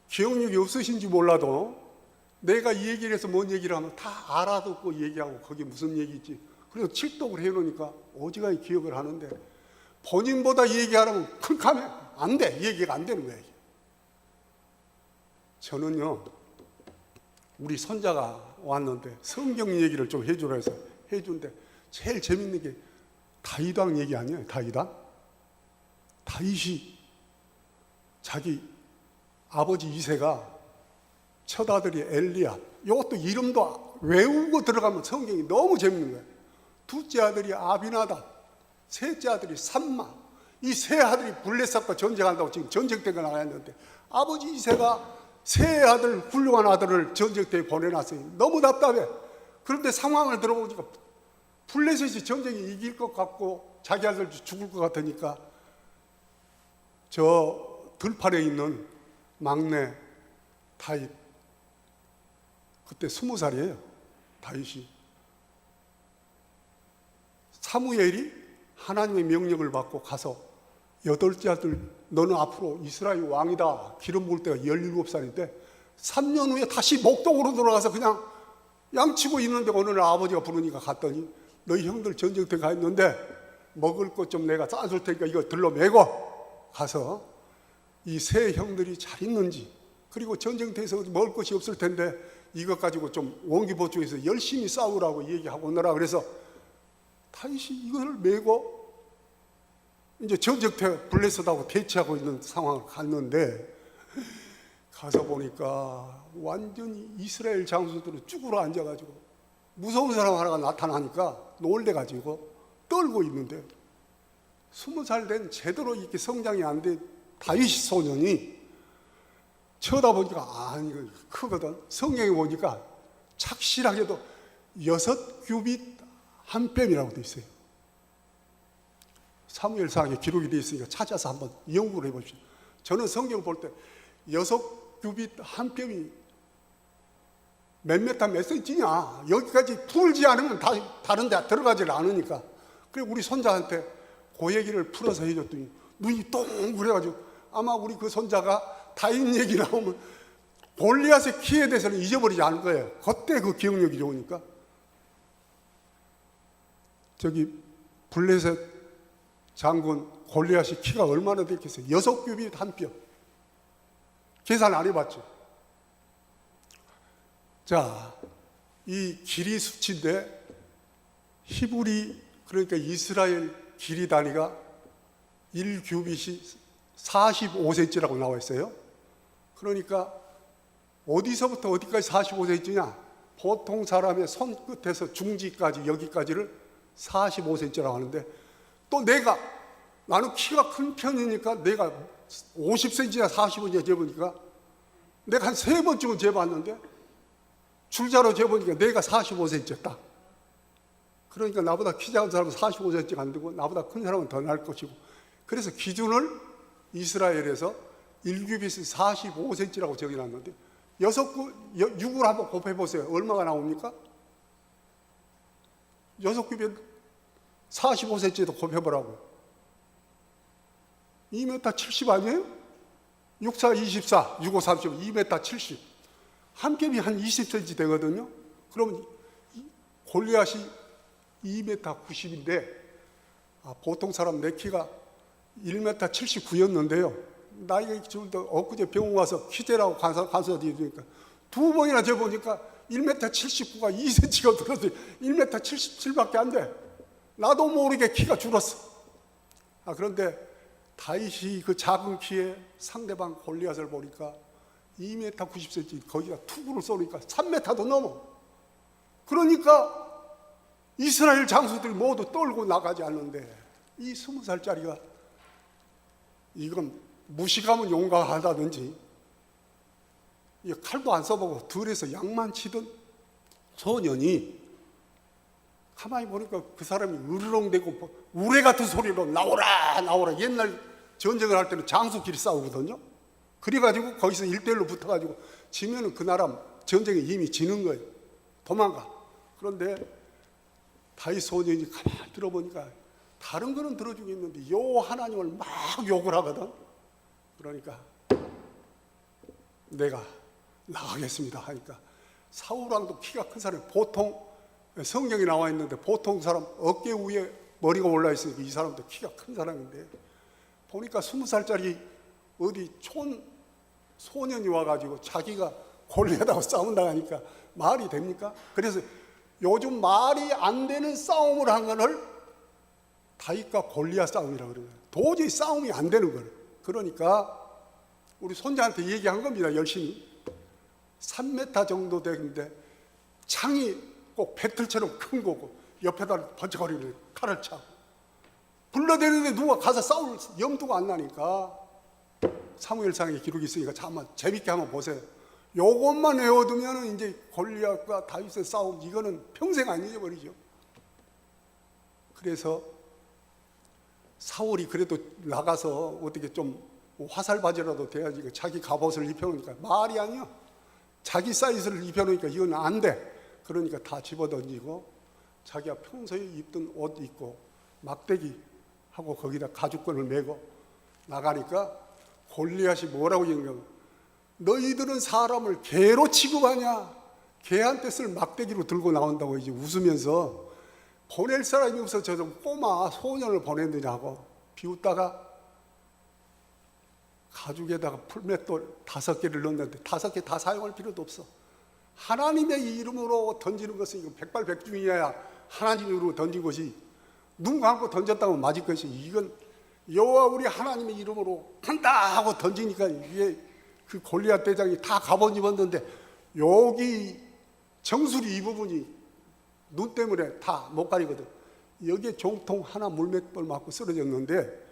기억력이 없으신지 몰라도 내가 이 얘기를 해서 뭔 얘기를 하면 다 알아듣고 얘기하고 그게 무슨 얘기지. 그래서 칠독을 해놓으니까 어지간히 기억을 하는데, 본인보다 얘기하려면 큼캄해. 안 돼. 얘기가 안 되는 거야. 저는요, 우리 손자가 왔는데 성경 얘기를 좀 해주라 해서 해준데, 제일 재밌는 게 다윗왕 얘기 아니에요. 다윗이 자기 아버지 이새가 첫아들이 엘리야, 이것도 이름도 외우고 들어가면 성경이 너무 재밌는 거예요. 둘째 아들이 아비나답, 셋째 아들이 삼마. 이 세 아들이 블레셋과 전쟁한다고 지금 전쟁터에 나가 있는데, 아버지 이새가 세 아들, 훌륭한 아들을 전쟁터에 보내놨어요. 너무 답답해. 그런데 상황을 들어보니까 블레셋이 전쟁에 이길 것 같고 자기 아들 죽을 것 같으니까 저 들판에 있는 막내 다윗, 그때 20살이에요. 다윗이 사무엘이 하나님의 명령을 받고 가서 여덟째 아들 너는 앞으로 이스라엘 왕이다 기름 부을 때가 17살인데 3년 후에 다시 목동으로 돌아가서 그냥 양치고 있는데 어느 날 아버지가 부르니까 갔더니 너희 형들 전쟁터에 가 있는데 먹을 것 좀 내가 싸줄 테니까 이거 들러 메고 가서 이 세 형들이 잘 있는지, 그리고 전쟁터에서 먹을 것이 없을 텐데 이것 가지고 좀 원기보충해서 열심히 싸우라고 얘기하고 오너라. 그래서 다윗이 이걸 메고 이제 전쟁터에 블레셋하고 대치하고 있는 상황을 갔는데, 가서 보니까 완전히 이스라엘 장수들은 쭈그러 앉아가지고 무서운 사람 하나가 나타나니까 놀래가지고 떨고 있는데, 20살 된 제대로 이렇게 성장이 안 된 다윗 소년이 쳐다보니까 이거 크거든. 성경에 보니까 착실하게도 6규빗 한 뼘이라고 돼 있어요. 사무엘상에 기록이 되어 있으니까 찾아서 한번 연구를 해보십시오. 저는 성경 볼 때 6규빗 한 뼘이 몇 메타 몇 센치냐, 여기까지 풀지 않으면 다른 데 들어가질 않으니까. 그래 우리 손자한테 그 얘기를 풀어서 해줬더니 눈이 동그래가지고, 아마 우리 그 손자가 다윗 얘기 나오면 골리앗의 키에 대해서는 잊어버리지 않을 거예요. 그때 그 기억력이 좋으니까. 저기 블레셋 장군 골리앗이 키가 얼마나 됐겠어요? 6규빗 한 뼘. 계산 안 해봤죠. 자, 이 길이 수치인데 히브리, 그러니까 이스라엘 길이 단위가 1규빗이 45cm라고 나와 있어요. 그러니까 어디서부터 어디까지 45cm냐? 보통 사람의 손끝에서 중지까지, 여기까지를 45cm라고 하는데, 또 나는 키가 큰 편이니까 내가 50cm나 45cm 재보니까 내가 한 3번쯤은 재봤는데 줄자로 재보니까 내가 45cm였다. 그러니까 나보다 키 작은 사람은 45cm가 안 되고 나보다 큰 사람은 더 날 것이고, 그래서 기준을 이스라엘에서 1규빗이 45cm라고 정해놨는데 6을 한번 곱해보세요. 얼마가 나옵니까? 6규빗 45cm도 곱해보라고. 2m 70 아니에요? 6, 4, 24, 6, 5, 30, 2m 70. 한 뼘이 한 20cm 되거든요. 그러면 골리앗이 2m 90인데, 보통 사람 내 키가 1m 79였는데요. 나이가 지금 엊그제 병원 와서 키재라고 간서 드리니까 2번이나 재보니까 1m 79가 2cm가 들어서 1m 77밖에 안 돼. 나도 모르게 키가 줄었어. 그런데 다윗이 그 작은 키에 상대방 골리앗을 보니까 2m 90cm, 거기가 투구를 쏘니까 3m도 넘어. 그러니까 이스라엘 장수들이 모두 떨고 나가지 않는데, 이 20살짜리가 이건 무식하면 용감하다든지, 칼도 안 써보고 들에서 양만 치던 소년이 가만히 보니까 그 사람이 으르렁대고 우레 같은 소리로 나오라 나오라. 옛날 전쟁을 할 때는 장수끼리 싸우거든요. 그래가지고 거기서 1대1로 붙어가지고 지면은 그 나라 전쟁에 이미 지는 거예요. 도망가. 그런데 다윗 소년이 가만히 들어보니까 다른 거는 들어주겠는데 요 하나님을 막 욕을 하거든. 그러니까 내가 나가겠습니다 하니까 사울왕도 키가 큰 사람이 보통 성경에 나와 있는데 보통 사람 어깨 위에 머리가 올라 있으니까 이 사람도 키가 큰 사람인데 보니까 20살짜리 어디 소년이 와가지고 자기가 골리앗하고 싸운다 하니까 말이 됩니까? 그래서 요즘 말이 안 되는 싸움을 한 거를 다윗과 골리앗 싸움이라고 그래요. 도저히 싸움이 안 되는 거예요. 그러니까 우리 손자한테 얘기한 겁니다. 열심히 3m 정도 되는데 창이 꼭 배틀처럼 큰 거고 옆에다 번쩍거리는 칼을 차고 불러대는데 누가 가서 싸울 염두가 안 나니까 사무엘상에 기록이 있으니까 잠깐만 재밌게 한번 보세요. 요것만 외워두면 이제 골리앗과 다윗의 싸움 이거는 평생 안 잊어버리죠. 그래서 사울이 그래도 나가서 어떻게 좀 화살 바지라도 돼야지 자기 갑옷을 입혀놓으니까 말이 아니야. 자기 사이즈를 입혀놓으니까 이건 안 돼. 그러니까 다 집어던지고 자기가 평소에 입던 옷 입고 막대기 하고 거기다 가죽끈을 메고 나가니까 골리앗이 뭐라고 얘기하냐면 너희들은 사람을 개로 취급하냐? 개한테 쓸 막대기로 들고 나온다고 이제 웃으면서 보낼 사람이 없어 저 좀 꼬마 소년을 보냈느냐고 비웃다가 가죽에다가 풀맷돌 5개를 넣었는데 5개 다 사용할 필요도 없어. 하나님의 이름으로 던지는 것은 이거 백발백중이어야 하나님으로 던진 것이 눈 감고 던졌다고 맞을 것이 이건 여호와 우리 하나님의 이름으로 한다 하고 던지니까 이게 그 골리앗 대장이 다 갑옷 입었는데 여기 정수리 이 부분이 눈 때문에 다 못 가리거든. 여기에 종통 하나 물맷돌 맞고 쓰러졌는데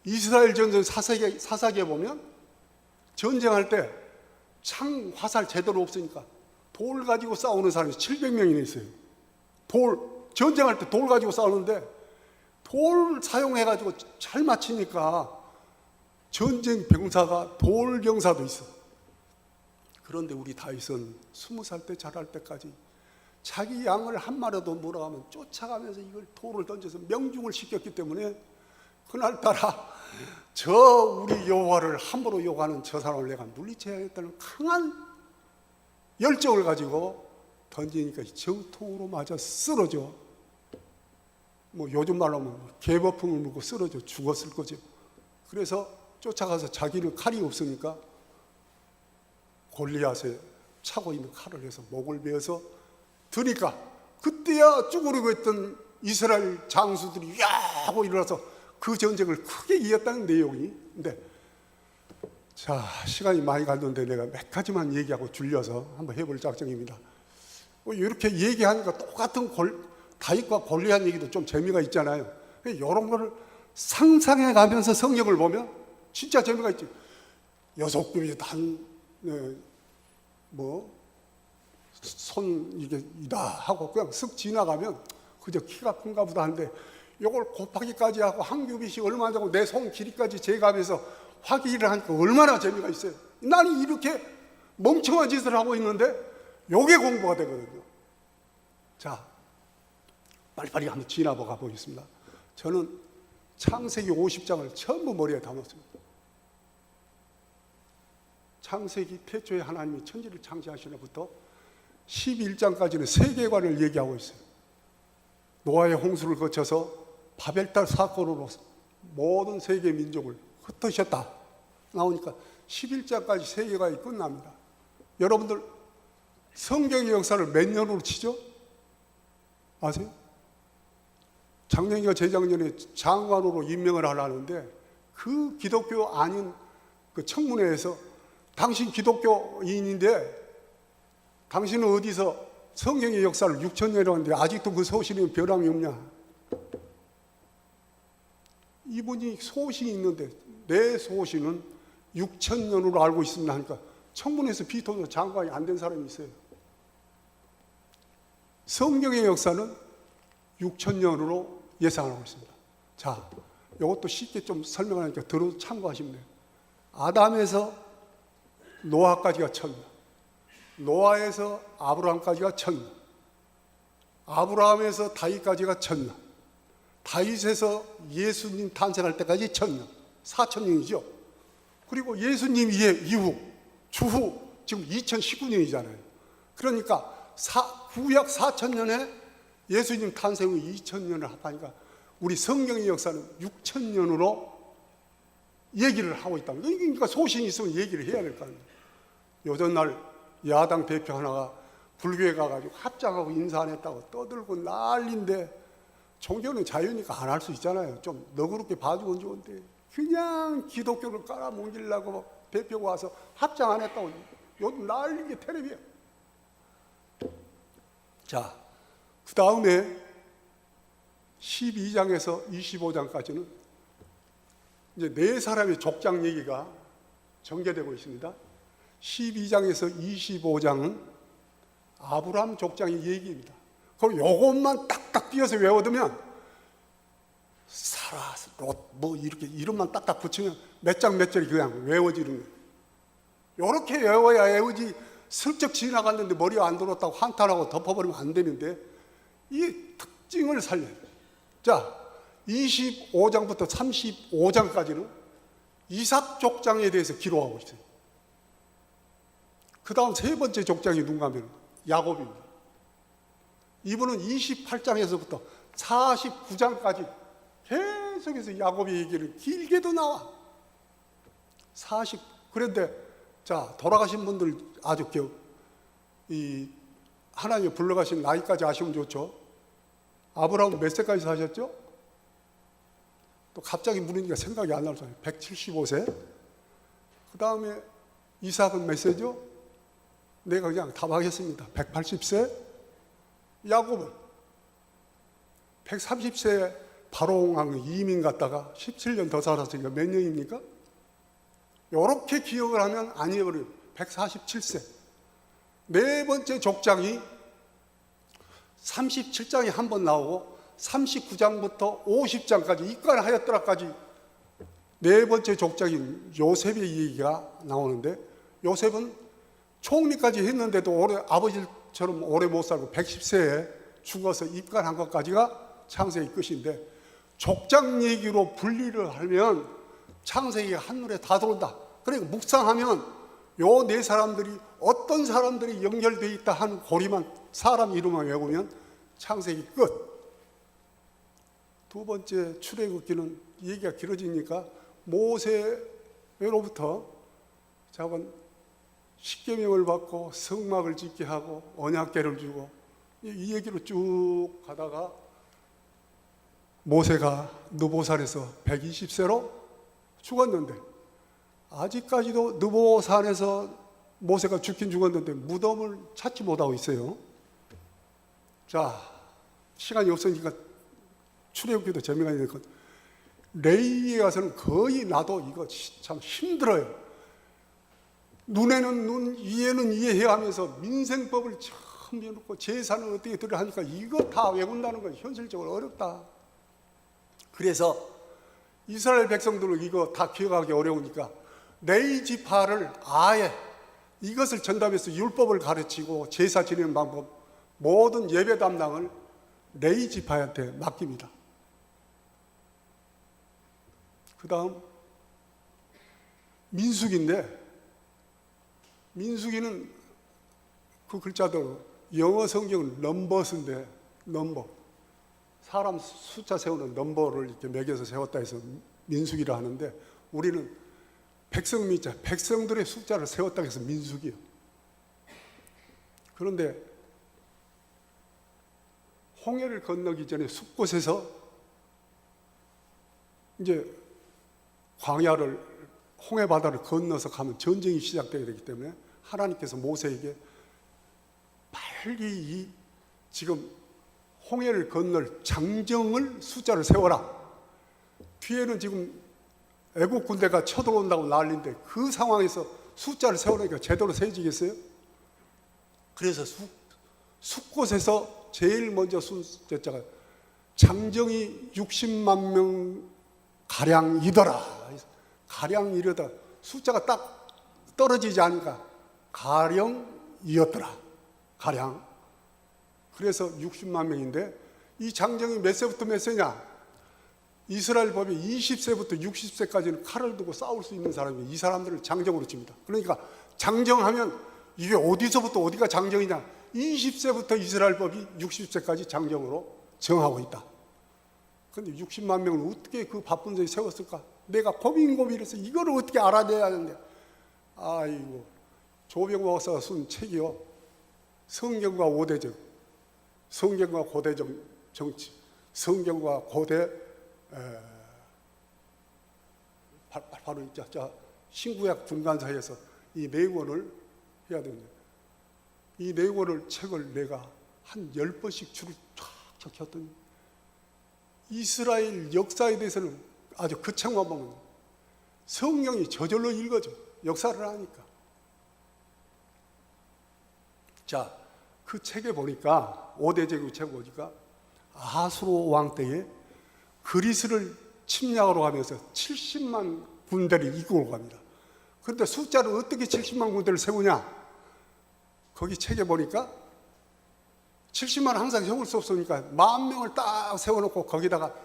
이스라엘 전선 사사기에 보면 전쟁할 때 창 화살 제대로 없으니까 돌 가지고 싸우는 사람이 700명이나 있어요. 전쟁할 때 돌 가지고 싸우는데 돌 사용해가지고 잘 맞히니까 전쟁 병사가 돌 병사도 있어. 그런데 우리 다윗은 20살 때 자랄 때까지 자기 양을 한 마리도 몰아가면 쫓아가면서 이걸 돌을 던져서 명중을 시켰기 때문에 그날따라 저 우리 여호와를 함부로 욕하는 저 사람을 내가 물리쳐야겠다는 강한 열정을 가지고 던지니까 정통으로 맞아 쓰러져. 뭐 요즘 말로 하면 개버풍을 물고 쓰러져 죽었을 거죠. 그래서 쫓아가서 자기는 칼이 없으니까 골리앗에 차고 있는 칼을 해서 목을 베어서 드니까 그때야 쭈그리고 있던 이스라엘 장수들이 야 하고 일어나서 그 전쟁을 크게 이겼다는 내용이. 근데 자 시간이 많이 갔는데 내가 몇 가지만 얘기하고 줄여서 한번 해볼 작정입니다. 이렇게 얘기하니까 똑같은 다윗과 골리앗 얘기도 좀 재미가 있잖아요. 이런 거를 상상해 가면서 성경을 보면 진짜 재미가 있지. 6급이 손 이게 이다 하고 그냥 쓱 지나가면 그저 키가 큰가 보다 하는데 이걸 곱하기까지 하고 한 규빗이 얼마나 되고 내 손 길이까지 재가면서 확인을 하니까 얼마나 재미가 있어요. 나는 이렇게 멍청한 짓을 하고 있는데 요게 공부가 되거든요. 자, 빨리빨리 한번 지나가 보겠습니다. 저는 창세기 50장을 전부 머리에 담았습니다. 창세기 태초에 하나님이 천지를 창시하시나부터 11장까지는 세계관을 얘기하고 있어요. 노아의 홍수를 거쳐서 바벨탑 사건으로 모든 세계 민족을 흩으셨다 나오니까 11장까지 세계관이 끝납니다. 여러분들 성경의 역사를 몇 년으로 치죠? 아세요? 작년이가 재작년에 장관으로 임명을 하려는데 그 기독교 아닌 그 청문회에서 당신 기독교인인데 당신은 어디서 성경의 역사를 6,000년이라고 하는데 아직도 그 소신에 변함이 없냐? 이분이 소신이 있는데 내 소신은 6,000년으로 알고 있습니다 하니까 청문회에서 비토도 장관이 안 된 사람이 있어요. 성경의 역사는 6,000년으로 예상하고 있습니다. 자, 이것도 쉽게 좀 설명하니까 들어 참고하시면 돼요. 아담에서 노아까지가 1000년, 노아에서 아브라함까지가 1000년, 아브라함에서 다윗까지가 1000년, 다윗에서 예수님 탄생할 때까지 1000년, 4000년이죠. 그리고 예수님 이후, 주후 지금 2019년이잖아요. 그러니까 구약 4000년에 예수님 탄생 후 2000년을 합하니까 우리 성경의 역사는 6000년으로 얘기를 하고 있다는 거예요. 그러니까 소신이 있으면 얘기를 해야 될 거 아니에요. 요전날 야당 대표 하나가 불교에 가가지고 합장하고 인사 안 했다고 떠들고 난리인데, 종교는 자유니까 안 할 수 있잖아요. 좀 너그럽게 봐주면 좋은데 그냥 기독교를 깔아뭉개려고 대표가 와서 합장 안 했다고 요즘 난리인 게 텔레비야. 자, 그 다음에 12장에서 25장까지는 이제 네 사람의 족장 얘기가 전개되고 있습니다. 12장에서 25장은 아브라함 족장의 얘기입니다. 그럼 요것만 딱딱 띄어서 외워두면 사라, 롯, 뭐 이렇게 이름만 딱딱 붙이면 몇 장 몇 절이 그냥 외워지는 거예요. 요렇게 외워야 외우지 슬쩍 지나갔는데 머리에 안 들었다고 한탄하고 덮어버리면 안 되는데 이 특징을 살려요. 자, 25장부터 35장까지는 이삭 족장에 대해서 기록하고 있어요. 그 다음 세 번째 족장이 누군가 하면 야곱입니다. 이분은 28장에서부터 49장까지 계속해서 야곱의 얘기를 길게도 나와. 그런데 자, 돌아가신 분들 아주 이 하나님이 불러가신 나이까지 아시면 좋죠. 아브라함은 몇 세까지 사셨죠? 또 갑자기 물으니까 생각이 안 나잖아요. 175세. 그 다음에 이삭은 몇 세죠? 내가 그냥 답하겠습니다. 180세. 야곱은 130세에 바로왕 이민 갔다가 17년 더 살았으니까 몇 년입니까? 이렇게 기억을 하면 안 잊어버려요. 147세. 네 번째 족장이 37장이 한 번 나오고 39장부터 50장까지 입간하였더라까지 네 번째 족장인 요셉의 얘기가 나오는데, 요셉은 총리까지 했는데도 아버지처럼 오래 못 살고 110세에 죽어서 입간한 것까지가 창세기 끝인데, 족장 얘기로 분리를 하면 창세기가 한눈에 다 들어온다. 그러니까 묵상하면 요 네 사람들이 어떤 사람들이 연결되어 있다 하는 고리만, 사람 이름만 외우면 창세기 끝. 두 번째 출애굽기는 얘기가 길어지니까 모세로부터 작은 십계명을 받고 성막을 짓게 하고 언약궤를 주고 이 얘기로 쭉 가다가 모세가 느보산에서 120세로 죽었는데, 아직까지도 느보산에서 모세가 죽긴 죽었는데 무덤을 찾지 못하고 있어요. 자, 시간이 없으니까 출애굽기도 재미가 있는 건, 레위기에 가서는 거의 나도 이거 참 힘들어요. 눈에는 눈, 이해는 이해해야 하면서 민생법을 처음 해놓고 제사는 어떻게 들어 하니까 이거 다 외운다는 건 현실적으로 어렵다. 그래서 이스라엘 백성들은 이거 다 기억하기 어려우니까 레위 지파를 아예 이것을 전담해서 율법을 가르치고 제사 지내는 방법, 모든 예배 담당을 레위 지파한테 맡깁니다. 그 다음 민수기인데, 민수기는 그 글자대로 영어 성경은 넘버스인데, 넘버, 사람 숫자 세우는 넘버를 이렇게 매겨서 세웠다 해서 민수기를 하는데, 우리는 백성 민자, 백성들의 숫자를 세웠다 해서 민수기요. 그런데 홍해를 건너기 전에 숲곳에서 이제 광야를, 홍해 바다를 건너서 가면 전쟁이 시작되게 되기 때문에 하나님께서 모세에게 빨리 이 지금 홍해를 건널 장정을 숫자를 세워라. 뒤에는 지금 애국 군대가 쳐들어온다고 난리인데 그 상황에서 숫자를 세우니까 제대로 세지겠어요? 그래서 숲곳에서 제일 먼저 숫자가 장정이 60만 명 가량이더라. 가량 이르다 숫자가 딱 떨어지지 않으니까 가령이었더라. 가량. 그래서 60만 명인데 이 장정이 몇 세부터 몇 세냐? 이스라엘 법이 20세부터 60세까지는 칼을 두고 싸울 수 있는 사람이 이 사람들을 장정으로 칩니다. 그러니까 장정하면 이게 어디서부터 어디가 장정이냐? 20세부터 이스라엘 법이 60세까지 장정으로 정하고 있다. 그런데 60만 명을 어떻게 그 바쁜 데에 세웠을까? 내가 고민해서 이거를 어떻게 알아내야 하는데, 아이고, 조병 목사가 쓴 책이요. 성경과 오대적, 성경과 고대적 정치, 성경과 고대 바로 신구약 중간사에서 이 네 권을 해야 됩니다. 이 네 권을 책을 내가 한 10번씩 줄을 쫙 적혔더니 이스라엘 역사에 대해서는 아주 그 책만 보면 성경이 저절로 읽어져. 역사를 하니까. 자, 그 책에 보니까 오대제국 책 보니까 아하수로 왕 때에 그리스를 침략으로 가면서 70만 군대를 이끌고 갑니다. 그런데 숫자를 어떻게 70만 군대를 세우냐? 거기 책에 보니까 70만 항상 세울 수 없으니까 10,000명을 딱 세워놓고 거기다가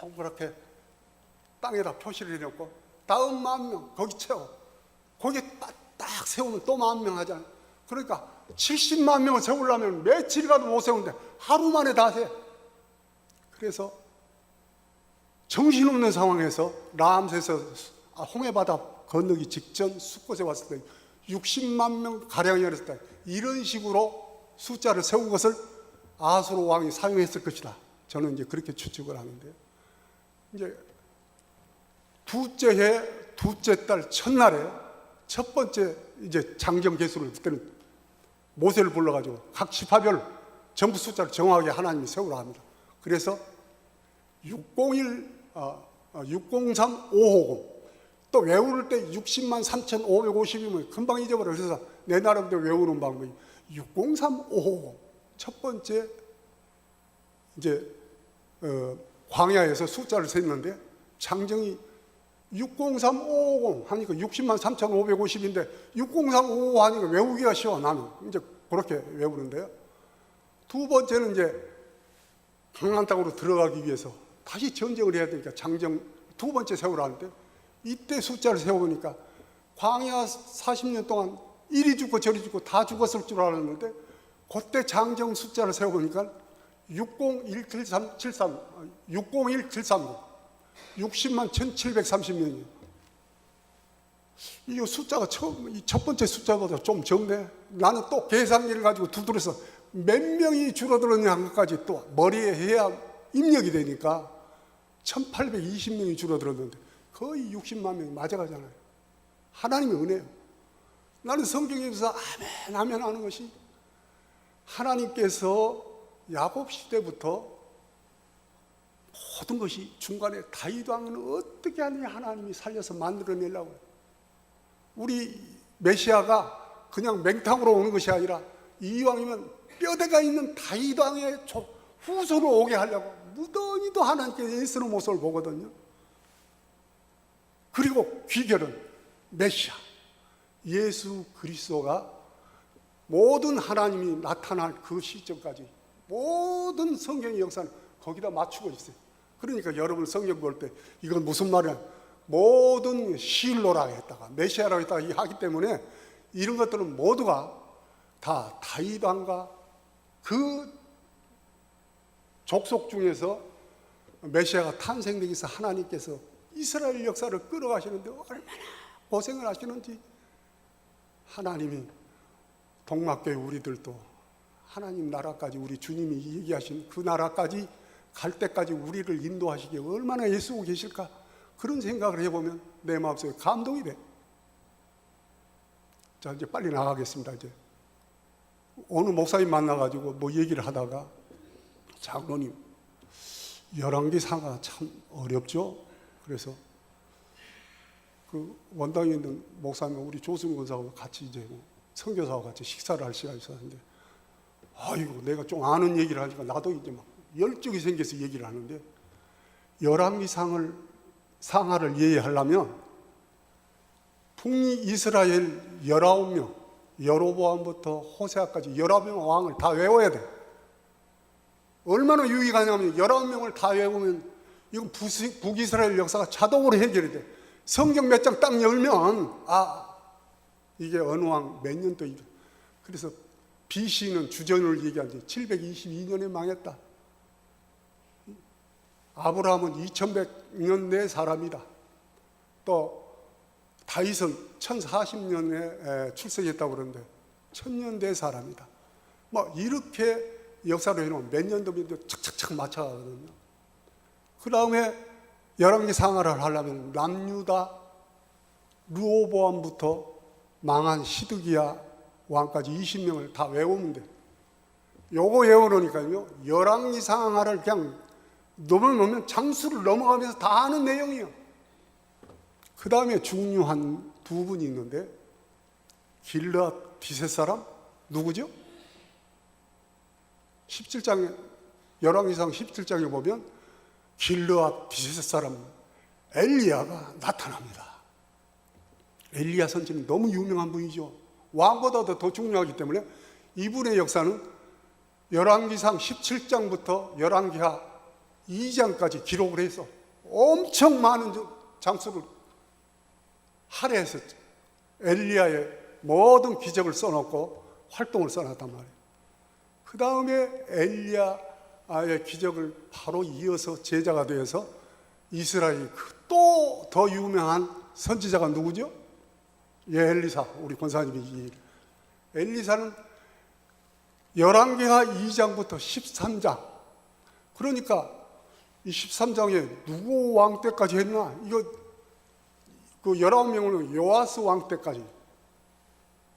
동그랗게 땅에다 표시를 해놓고 다음 10,000명 거기 채워. 거기 딱 세우면 또 10,000명 하잖아요. 그러니까 70만 명을 세우려면 며칠이라도 못 세우는데 하루 만에 다 세. 그래서 정신없는 상황에서 라암세서 홍해바다 건너기 직전 숫곳에 왔을 때 60만 명 가량이었을 때 이런 식으로 숫자를 세운 것을 아하수로 왕이 사용했을 것이다. 저는 이제 그렇게 추측을 하는데, 이제 둘째 해 둘째 달 첫날에 첫 번째 이제 장정 개수를 그때는 모세를 불러가지고 각 지파별 전부 숫자를 정확하게 하나님이 세우라 합니다. 그래서 603, 550. 또 외울 때 60만 3,550이면 금방 잊어버려. 그래서 내 나름대로 외우는 방법이 603, 550. 첫 번째 이제 광야에서 숫자를 셌는데 장정이 603, 550 하니까 60만 3,550인데 603, 550 하니까 외우기가 쉬워. 나는 이제 그렇게 외우는데요. 두 번째는 이제 강한 땅으로 들어가기 위해서 다시 전쟁을 해야 되니까 장정 두 번째 세우라는데, 이때 숫자를 세워보니까 광야 40년 동안 이리 죽고 저리 죽고 다 죽었을 줄 알았는데 그때 장정 숫자를 세워보니까 601,730 60만 1,730명이에요. 이 숫자가 첫 번째 숫자보다 좀 적네. 나는 또 계산기를 가지고 두드려서 몇 명이 줄어들었냐 한 것까지 또 머리에 해야 입력이 되니까 1,820명이 줄어들었는데 거의 60만 명이 맞아가잖아요. 하나님의 은혜예요. 나는 성경에서 아멘 아멘 하는 것이, 하나님께서 야곱 시대부터 모든 것이 중간에 다윗 왕은 어떻게 하느냐 하나님이 살려서 만들어내려고 해요. 우리 메시아가 그냥 맹탕으로 오는 것이 아니라 이왕이면 뼈대가 있는 다윗 왕의 후손으로 오게 하려고 무던히도 하나님께 애쓰는 모습을 보거든요. 그리고 귀결은 메시아 예수 그리스도가 모든 하나님이 나타날 그 시점까지 모든 성경의 역사는 거기다 맞추고 있어요. 그러니까 여러분 성경 볼 때 이건 무슨 말이야? 모든 실로라고 했다가 메시아라고 했다가 하기 때문에 이런 것들은 모두가 다 다윗 왕과 그 족속 중에서 메시아가 탄생되기 위해서 하나님께서 이스라엘 역사를 끌어가시는데 얼마나 고생을 하시는지, 하나님이 동막교회 우리들도 하나님 나라까지 우리 주님이 얘기하신 그 나라까지 갈 때까지 우리를 인도하시기에 얼마나 애쓰고 계실까, 그런 생각을 해보면 내 마음속에 감동이 돼. 자, 이제 빨리 나가겠습니다. 이제 어느 목사님 만나가지고 뭐 얘기를 하다가, 장로님 열왕기상가 참 어렵죠. 그래서 그 원당에 있는 목사님 우리 조승 권사하고 같이 이제 선교사하고 같이 식사를 할 시간이 있었는데, 아이고 내가 좀 아는 얘기를 하니까 나도 이제 막 열정이 생겨서 얘기를 하는데, 열왕기상을 상하를 예의하려면 북이스라엘 19명, 여로보암부터 호세아까지 19명 왕을 다 외워야 돼. 얼마나 유익하냐면 19명을 다 외우면 이건 북이스라엘 역사가 자동으로 해결이 돼. 성경 몇 장 딱 열면 이게 어느 왕 몇 년도이죠. 그래서 BC는 주전을 얘기하지. 722년에 망했다. 아브라함은 2100년대 사람이다. 또 다윗은 1040년에 출생했다고 그러는데 1000년대 사람이다. 뭐 이렇게 역사로 해놓으면 몇 년도면 착착착 맞춰가거든요. 그 다음에 열왕기 상하를 하려면 남유다 르호보암부터 망한 시드기야 왕까지 20명을 다 외우면 돼. 요거 외워놓으니까요, 열왕기 상하를 그냥 넘어놓으면 장수를 넘어가면서 다 아는 내용이에요. 그 다음에 중요한 두 분이 있는데, 길르앗 비셋 사람 누구죠? 17장에, 열왕기상 17장에 보면 길르앗 비셋 사람 엘리야가 나타납니다. 엘리야 선지는 너무 유명한 분이죠. 왕보다도 더 중요하기 때문에 이분의 역사는 열왕기상 17장부터 열왕기하 2장까지 기록을 해서 엄청 많은 장수를 할애해서 엘리야의 모든 기적을 써놓고 활동을 써놨단 말이에요. 그 다음에 엘리야의 기적을 바로 이어서 제자가 되어서 이스라엘이 또 더 유명한 선지자가 누구죠? 엘리사, 우리 권사님이. 엘리사는 열왕기하 2장부터 13장, 그러니까 이 13장에 누구 왕 때까지 했나? 이거 그 19명은 요아스 왕 때까지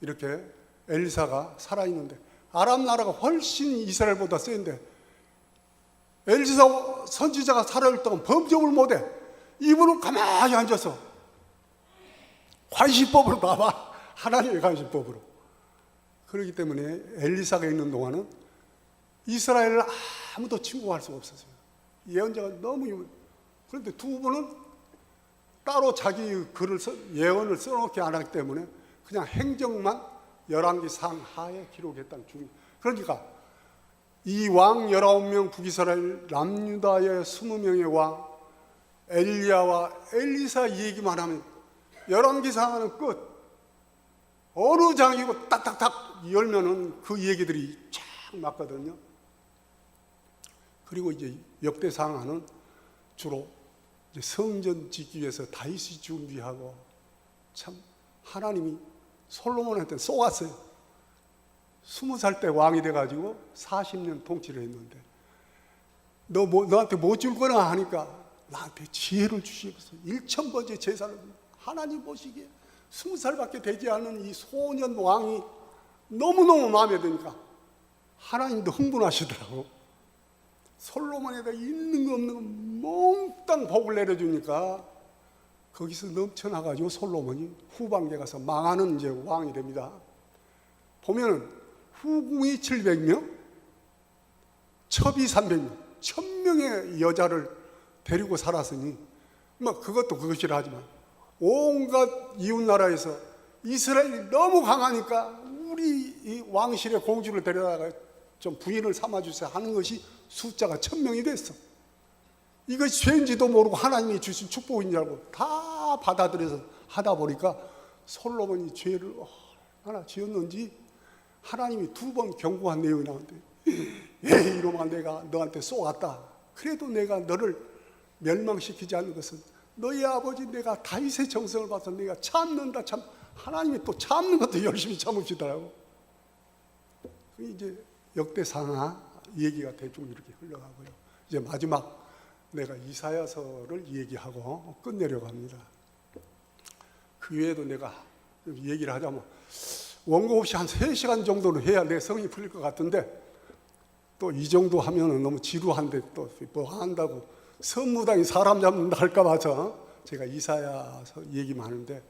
이렇게 엘리사가 살아있는데, 아람 나라가 훨씬 이스라엘보다 센데 엘리사 선지자가 살아있을 동안 범접을 못해. 이분은 가만히 앉아서 관시법으로 나와. 하나님의 관시법으로. 그렇기 때문에 엘리사가 있는 동안은 이스라엘을 아무도 침공할 수가 없었어요. 예언자가 너무 유명. 그런데 두 분은 따로 자기 글을 예언을 써놓지 않았기 때문에 그냥 행적만 열왕기 상하에 기록했다는 중이에요. 그러니까 이 왕 19명 북이스라엘 남유다의 20명의 왕 엘리야와 엘리사 얘기만 하면 열왕기 상하는 끝. 어느 장이고 딱딱딱 열면은 그 얘기들이 쫙 맞거든요. 그리고 이제 역대 상하는 주로 이제 성전 짓기 위해서 다윗이 준비하고, 참 하나님이 솔로몬한테 쏘았어요. 20살 때 왕이 돼가지고 40년 통치를 했는데, 너한테 뭐 줄 거나 하니까 나한테 지혜를 주시옵소서. 1000번째 제사를 하나님 보시기에 20살밖에 되지 않은 이 소년 왕이 너무너무 마음에 드니까 하나님도 흥분하시더라고. 솔로몬에다 있는 거 없는 거 몽땅 복을 내려주니까 거기서 넘쳐나가지고 솔로몬이 후반기에 가서 망하는 이제 왕이 됩니다. 보면은 후궁이 700명, 첩이 300명, 1000명의 여자를 데리고 살았으니 뭐 그것도 그것이라 하지만 온갖 이웃나라에서 이스라엘이 너무 강하니까 우리 이 왕실의 공주를 데려다가 좀 부인을 삼아주세요 하는 것이 숫자가 1000명이 됐어. 이것이 죄인지도 모르고 하나님이 주신 축복인 줄 알고 다 받아들여서 하다 보니까 솔로몬이 죄를 얼마나 지었는지 하나님이 2번 경고한 내용이 나오는데, 이놈아 내가 너한테 쏘았다. 그래도 내가 너를 멸망시키지 않는 것은 너희 아버지 내가 다윗의 정성을 봐서 내가 참는다. 참 하나님이 또 참는 것도 열심히 참으시더라고. 이제 역대상하 얘기가 대충 이렇게 흘러가고요. 이제 마지막 내가 이사야서를 얘기하고 끝내려고 합니다. 그 외에도 내가 얘기를 하자면 원고 없이 한 3시간 정도는 해야 내 성이 풀릴 것 같은데, 또 이 정도 하면 너무 지루한데 또 뭐 한다고 선무당이 사람 잡는다 할까 봐서 제가 이사야서 얘기만 하는데,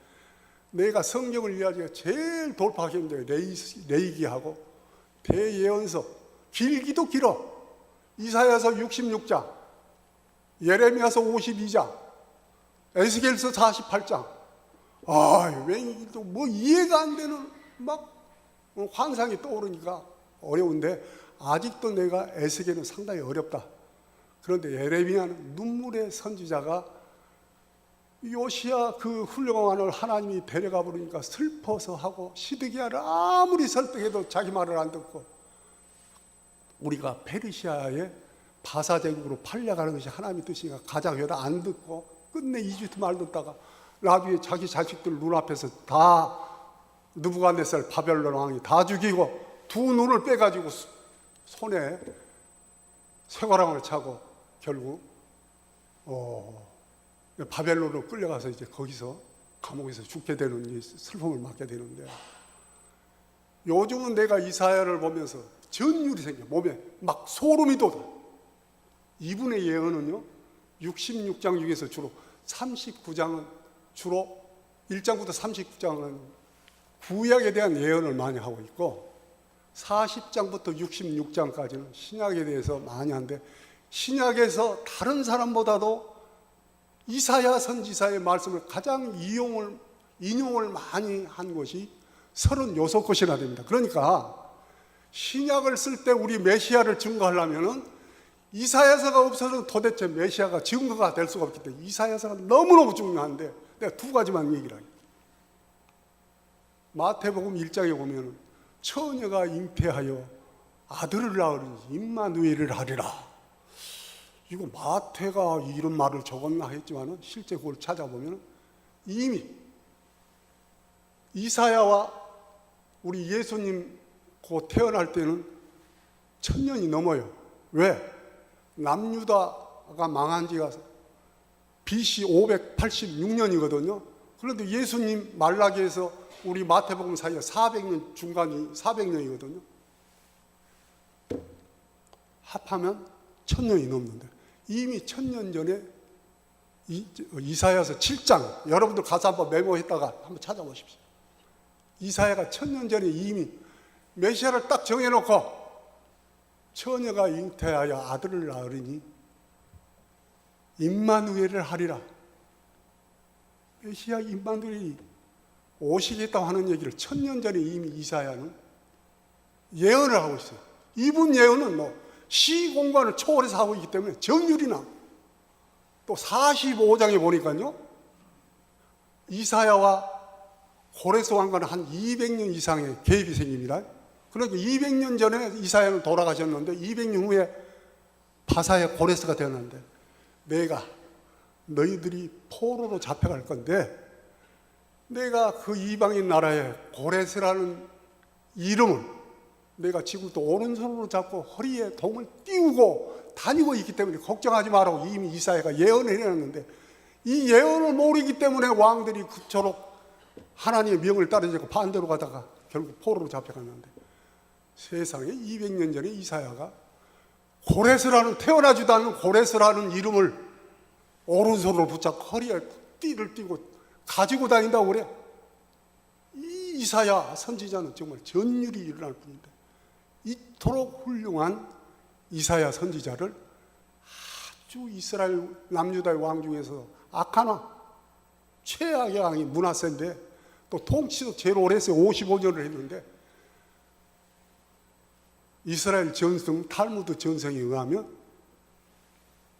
내가 성경을 이해하기가 제일 돌파하기 힘들어요. 레이기하고 대예언서, 길기도 길어. 이사야서 66장, 예레미야서 52장, 에스겔서 48장, 왠지 뭐 이해가 안 되는 막 환상이 떠오르니까 어려운데 아직도 내가 애쓰기는 상당히 어렵다. 그런데 예레미야는 눈물의 선지자가 요시야 그 훌륭한 하나님이 데려가 버리니까 슬퍼서 하고, 시드기야를 아무리 설득해도 자기 말을 안 듣고, 우리가 페르시아의 바사 제국으로 팔려가는 것이 하나님의 뜻이니까 가자 해도 안 듣고 끝내 이집트 말 듣다가 나중에 자기 자식들 눈앞에서 다 느부갓네살 바벨론 왕이 다 죽이고 두 눈을 빼가지고 손에 쇠고랑을 차고 결국 바벨론으로 끌려가서 이제 거기서 감옥에서 죽게 되는 슬픔을 맞게 되는데, 요즘은 내가 이사야를 보면서 전율이 생겨. 몸에 막 소름이 돋아. 이분의 예언은요 66장 중에서 주로 39장은 주로 1장부터 39장은 구약에 대한 예언을 많이 하고 있고, 40장부터 66장까지는 신약에 대해서 많이 하는데, 신약에서 다른 사람보다도 이사야 선지자의 말씀을 가장 인용을 많이 한 것이 36곳이나 됩니다. 그러니까 신약을 쓸 때 우리 메시아를 증거하려면은 이사야서가 없어서는 도대체 메시아가 증거가 될 수가 없기 때문에 이사야서가 너무너무 중요한데, 내가 두 가지만 얘기를 하겠습니다. 마태복음 1장에 보면 처녀가 잉태하여 아들을 낳으니 임마누엘을 하리라. 이거 마태가 이런 말을 적었나 했지만 실제 그걸 찾아보면 이미 이사야와 우리 예수님 곧 태어날 때는 1000년이 넘어요. 왜? 남유다가 망한 지가 BC 586년이거든요. 그런데 예수님 말라기에서 우리 마태복음 사이에 400년 중간이 400년이거든요. 합하면 1000년이 넘는데 이미 1000년 전에 이사야서 7장, 여러분들 가서 한번 메모했다가 한번 찾아보십시오. 이사야가 1000년 전에 이미 메시아를 딱 정해놓고 처녀가 잉태하여 아들을 낳으리니 임마누엘을 하리라. 메시아 임마누엘이 오시겠다고 하는 얘기를 1000년 전에 이미 이사야는 예언을 하고 있어요. 이분 예언은 뭐 시공간을 초월해서 하고 있기 때문에 정율이나, 또 45장에 보니까요 이사야와 고레스 왕과는 한 200년 이상의 갭이 생깁니다. 그러니까 200년 전에 이사야는 돌아가셨는데 200년 후에 바사의 고레스가 되었는데, 내가 너희들이 포로로 잡혀갈 건데 내가 그 이방인 나라에 고레스라는 이름을 내가 지금도 오른손으로 잡고 허리에 동을 띄우고 다니고 있기 때문에 걱정하지 말라고 이미 이사야가 예언을 해놨는데, 이 예언을 모르기 때문에 왕들이 그토록 하나님의 명을 따르지 반대로 가다가 결국 포로로 잡혀갔는데, 세상에 200년 전에 이사야가 고레스라는, 태어나지도 않은 고레스라는 이름을 오른손으로 붙잡고 허리에 띠를 띠고 가지고 다닌다고 그래. 이 이사야 선지자는 정말 전율이 일어날 뿐인데, 이토록 훌륭한 이사야 선지자를 아주 이스라엘 남유다의 왕 중에서 악한 왕, 최악의 왕이 므낫세인데, 또 통치도 제일 오래 했어요. 55년을 했는데, 이스라엘 전승 탈무드 전성에 의하면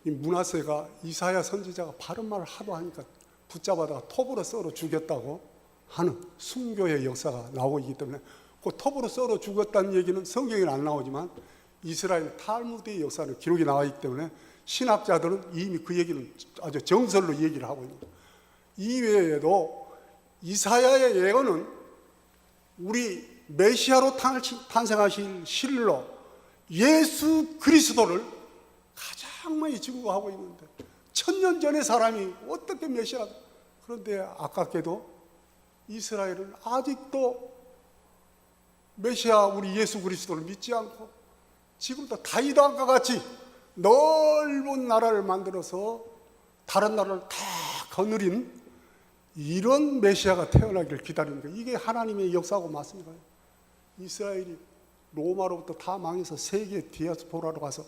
이 므낫세가 이사야 선지자가 바른 말을 하도 하니까 붙잡아다가 톱으로 썰어 죽였다고 하는 순교의 역사가 나오고 있기 때문에, 그 톱으로 썰어 죽었다는 얘기는 성경에는 안 나오지만 이스라엘 탈무드의 역사는 기록이 나와 있기 때문에 신학자들은 이미 그 얘기는 아주 정설로 얘기를 하고 있는 거예요. 이외에도 이사야의 예언은 우리 메시아로 탄생하실 실로 예수 그리스도를 가장 많이 증거하고 있는데, 1000년 전의 사람이 어떻게 메시아, 그런데 아깝게도 이스라엘은 아직도 메시아 우리 예수 그리스도를 믿지 않고 지금도 다윗 왕과 같이 넓은 나라를 만들어서 다른 나라를 다 거느린 이런 메시아가 태어나기를 기다리는 거예요. 이게 하나님의 역사하고 맞습니다. 이스라엘이 로마로부터 다 망해서 세계 디아스포라로 가서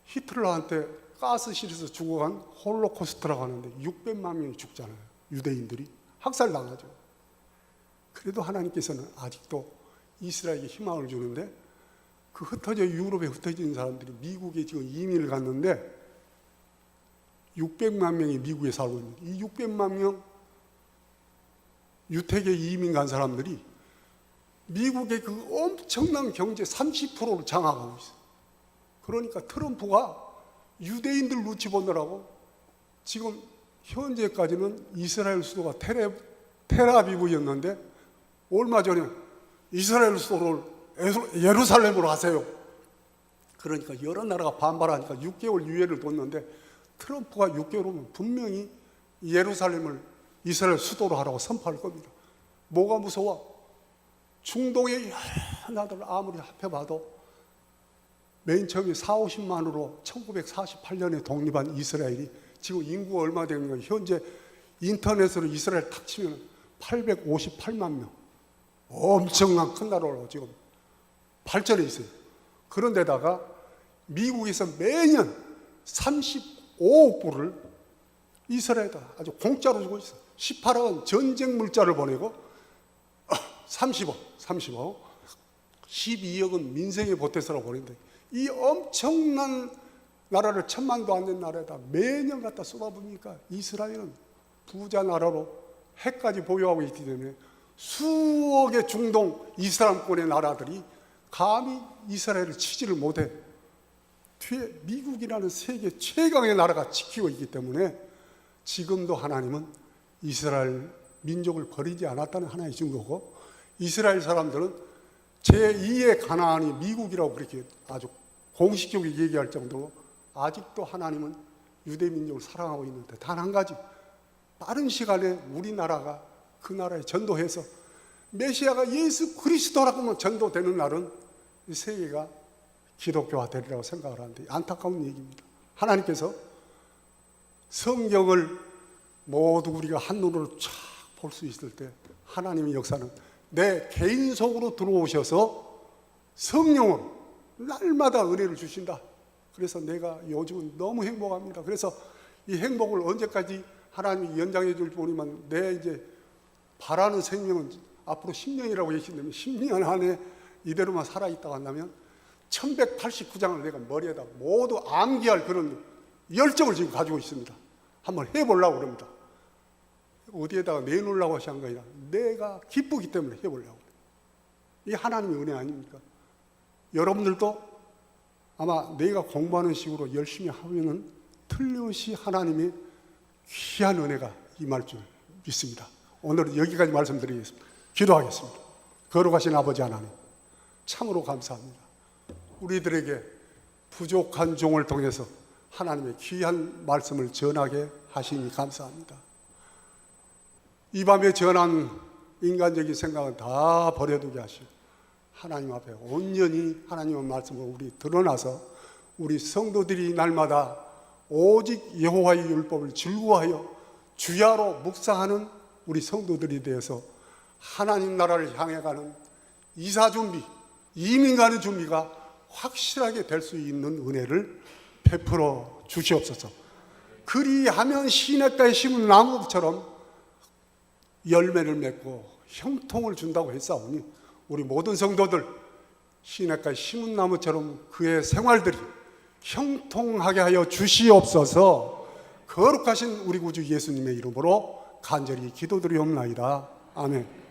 히틀러한테 가스실에서 죽어간 홀로코스트라고 하는데 600만 명이 죽잖아요. 유대인들이 학살당하죠. 그래도 하나님께서는 아직도 이스라엘에게 희망을 주는데, 그 유럽에 흩어진 사람들이 미국에 지금 이민을 갔는데 600만 명이 미국에 살고 있는데, 이 600만 명 유태계 이민 간 사람들이 미국의 그 엄청난 경제 30%를 장악하고 있어요. 그러니까 트럼프가 유대인들 눈치 보느라고 지금 현재까지는 이스라엘 수도가 텔아비브였는데, 얼마 전에 이스라엘 수도를 예루살렘으로 하세요. 그러니까 여러 나라가 반발하니까 6개월 유예를 뒀는데, 트럼프가 6개월 후면 분명히 예루살렘을 이스라엘 수도로 하라고 선포할 겁니다. 뭐가 무서워? 중동의 여러 나라를 아무리 합해봐도 맨 처음에 40~50만으로 1948년에 독립한 이스라엘이 지금 인구가 얼마 되는 거예요? 현재 인터넷으로 이스라엘 탁 치면 858만 명. 엄청난 큰 나라로 지금 발전해 있어요. 그런데다가 미국에서 매년 35억 불을 이스라엘에다 아주 공짜로 주고 있어요. 18억은 전쟁 물자를 보내고 30억, 12억은 민생에 보태서라고 보낸다. 이 엄청난 나라를 1000만도 안 된 나라에다 매년 갖다 쏟아부으니까 이스라엘은 부자 나라로 핵까지 보유하고 있기 때문에 수억의 중동 이슬람권의 나라들이 감히 이스라엘을 치지를 못해. 뒤에 미국이라는 세계 최강의 나라가 지키고 있기 때문에 지금도 하나님은 이스라엘 민족을 버리지 않았다는 하나의 증거고, 이스라엘 사람들은 제2의 가나안이 미국이라고 그렇게 아주 공식적으로 얘기할 정도로 아직도 하나님은 유대 민족을 사랑하고 있는데, 단 한 가지, 빠른 시간에 우리나라가 그 나라에 전도해서 메시아가 예수 그리스도라고 전도되는 날은 이 세계가 기독교화 되리라고 생각을 하는데, 안타까운 얘기입니다. 하나님께서 성경을 모두 우리가 한눈으로 쫙 볼 수 있을 때 하나님의 역사는 내 개인 속으로 들어오셔서 성령을 날마다 은혜를 주신다. 그래서 내가 요즘은 너무 행복합니다. 그래서 이 행복을 언제까지 하나님이 연장해 줄지 모르지만, 내 이제 바라는 생명은 앞으로 10년이라고 계시는데 10년 안에 이대로만 살아있다고 한다면 1189장을 내가 머리에다 모두 암기할 그런 열정을 지금 가지고 있습니다. 한번 해보려고 그럽니다. 어디에다가 내놓으려고 하신 거 아니라 내가 기쁘기 때문에 해보려고. 이게 하나님의 은혜 아닙니까? 여러분들도 아마 내가 공부하는 식으로 열심히 하면은 틀림없이 하나님의 귀한 은혜가 임할 줄 믿습니다. 오늘은 여기까지 말씀드리겠습니다. 기도하겠습니다. 거룩하신 아버지 하나님, 참으로 감사합니다. 우리들에게 부족한 종을 통해서 하나님의 귀한 말씀을 전하게 하시니 감사합니다. 이 밤에 전한 인간적인 생각은 다 버려두게 하시고 하나님 앞에 온전히 하나님의 말씀을 우리 드러나서 우리 성도들이 날마다 오직 여호와의 율법을 즐거워하여 주야로 묵상하는 우리 성도들이 되어서 하나님 나라를 향해 가는 이사 준비, 이민 가는 준비가 확실하게 될 수 있는 은혜를 베풀어 주시옵소서. 그리하면 시냇가에 심은 나무처럼 열매를 맺고 형통을 준다고 했사오니, 우리 모든 성도들 시냇가에 심은 나무처럼 그의 생활들이 형통하게 하여 주시옵소서. 거룩하신 우리 구주 예수님의 이름으로 간절히 기도드리옵나이다. 아멘.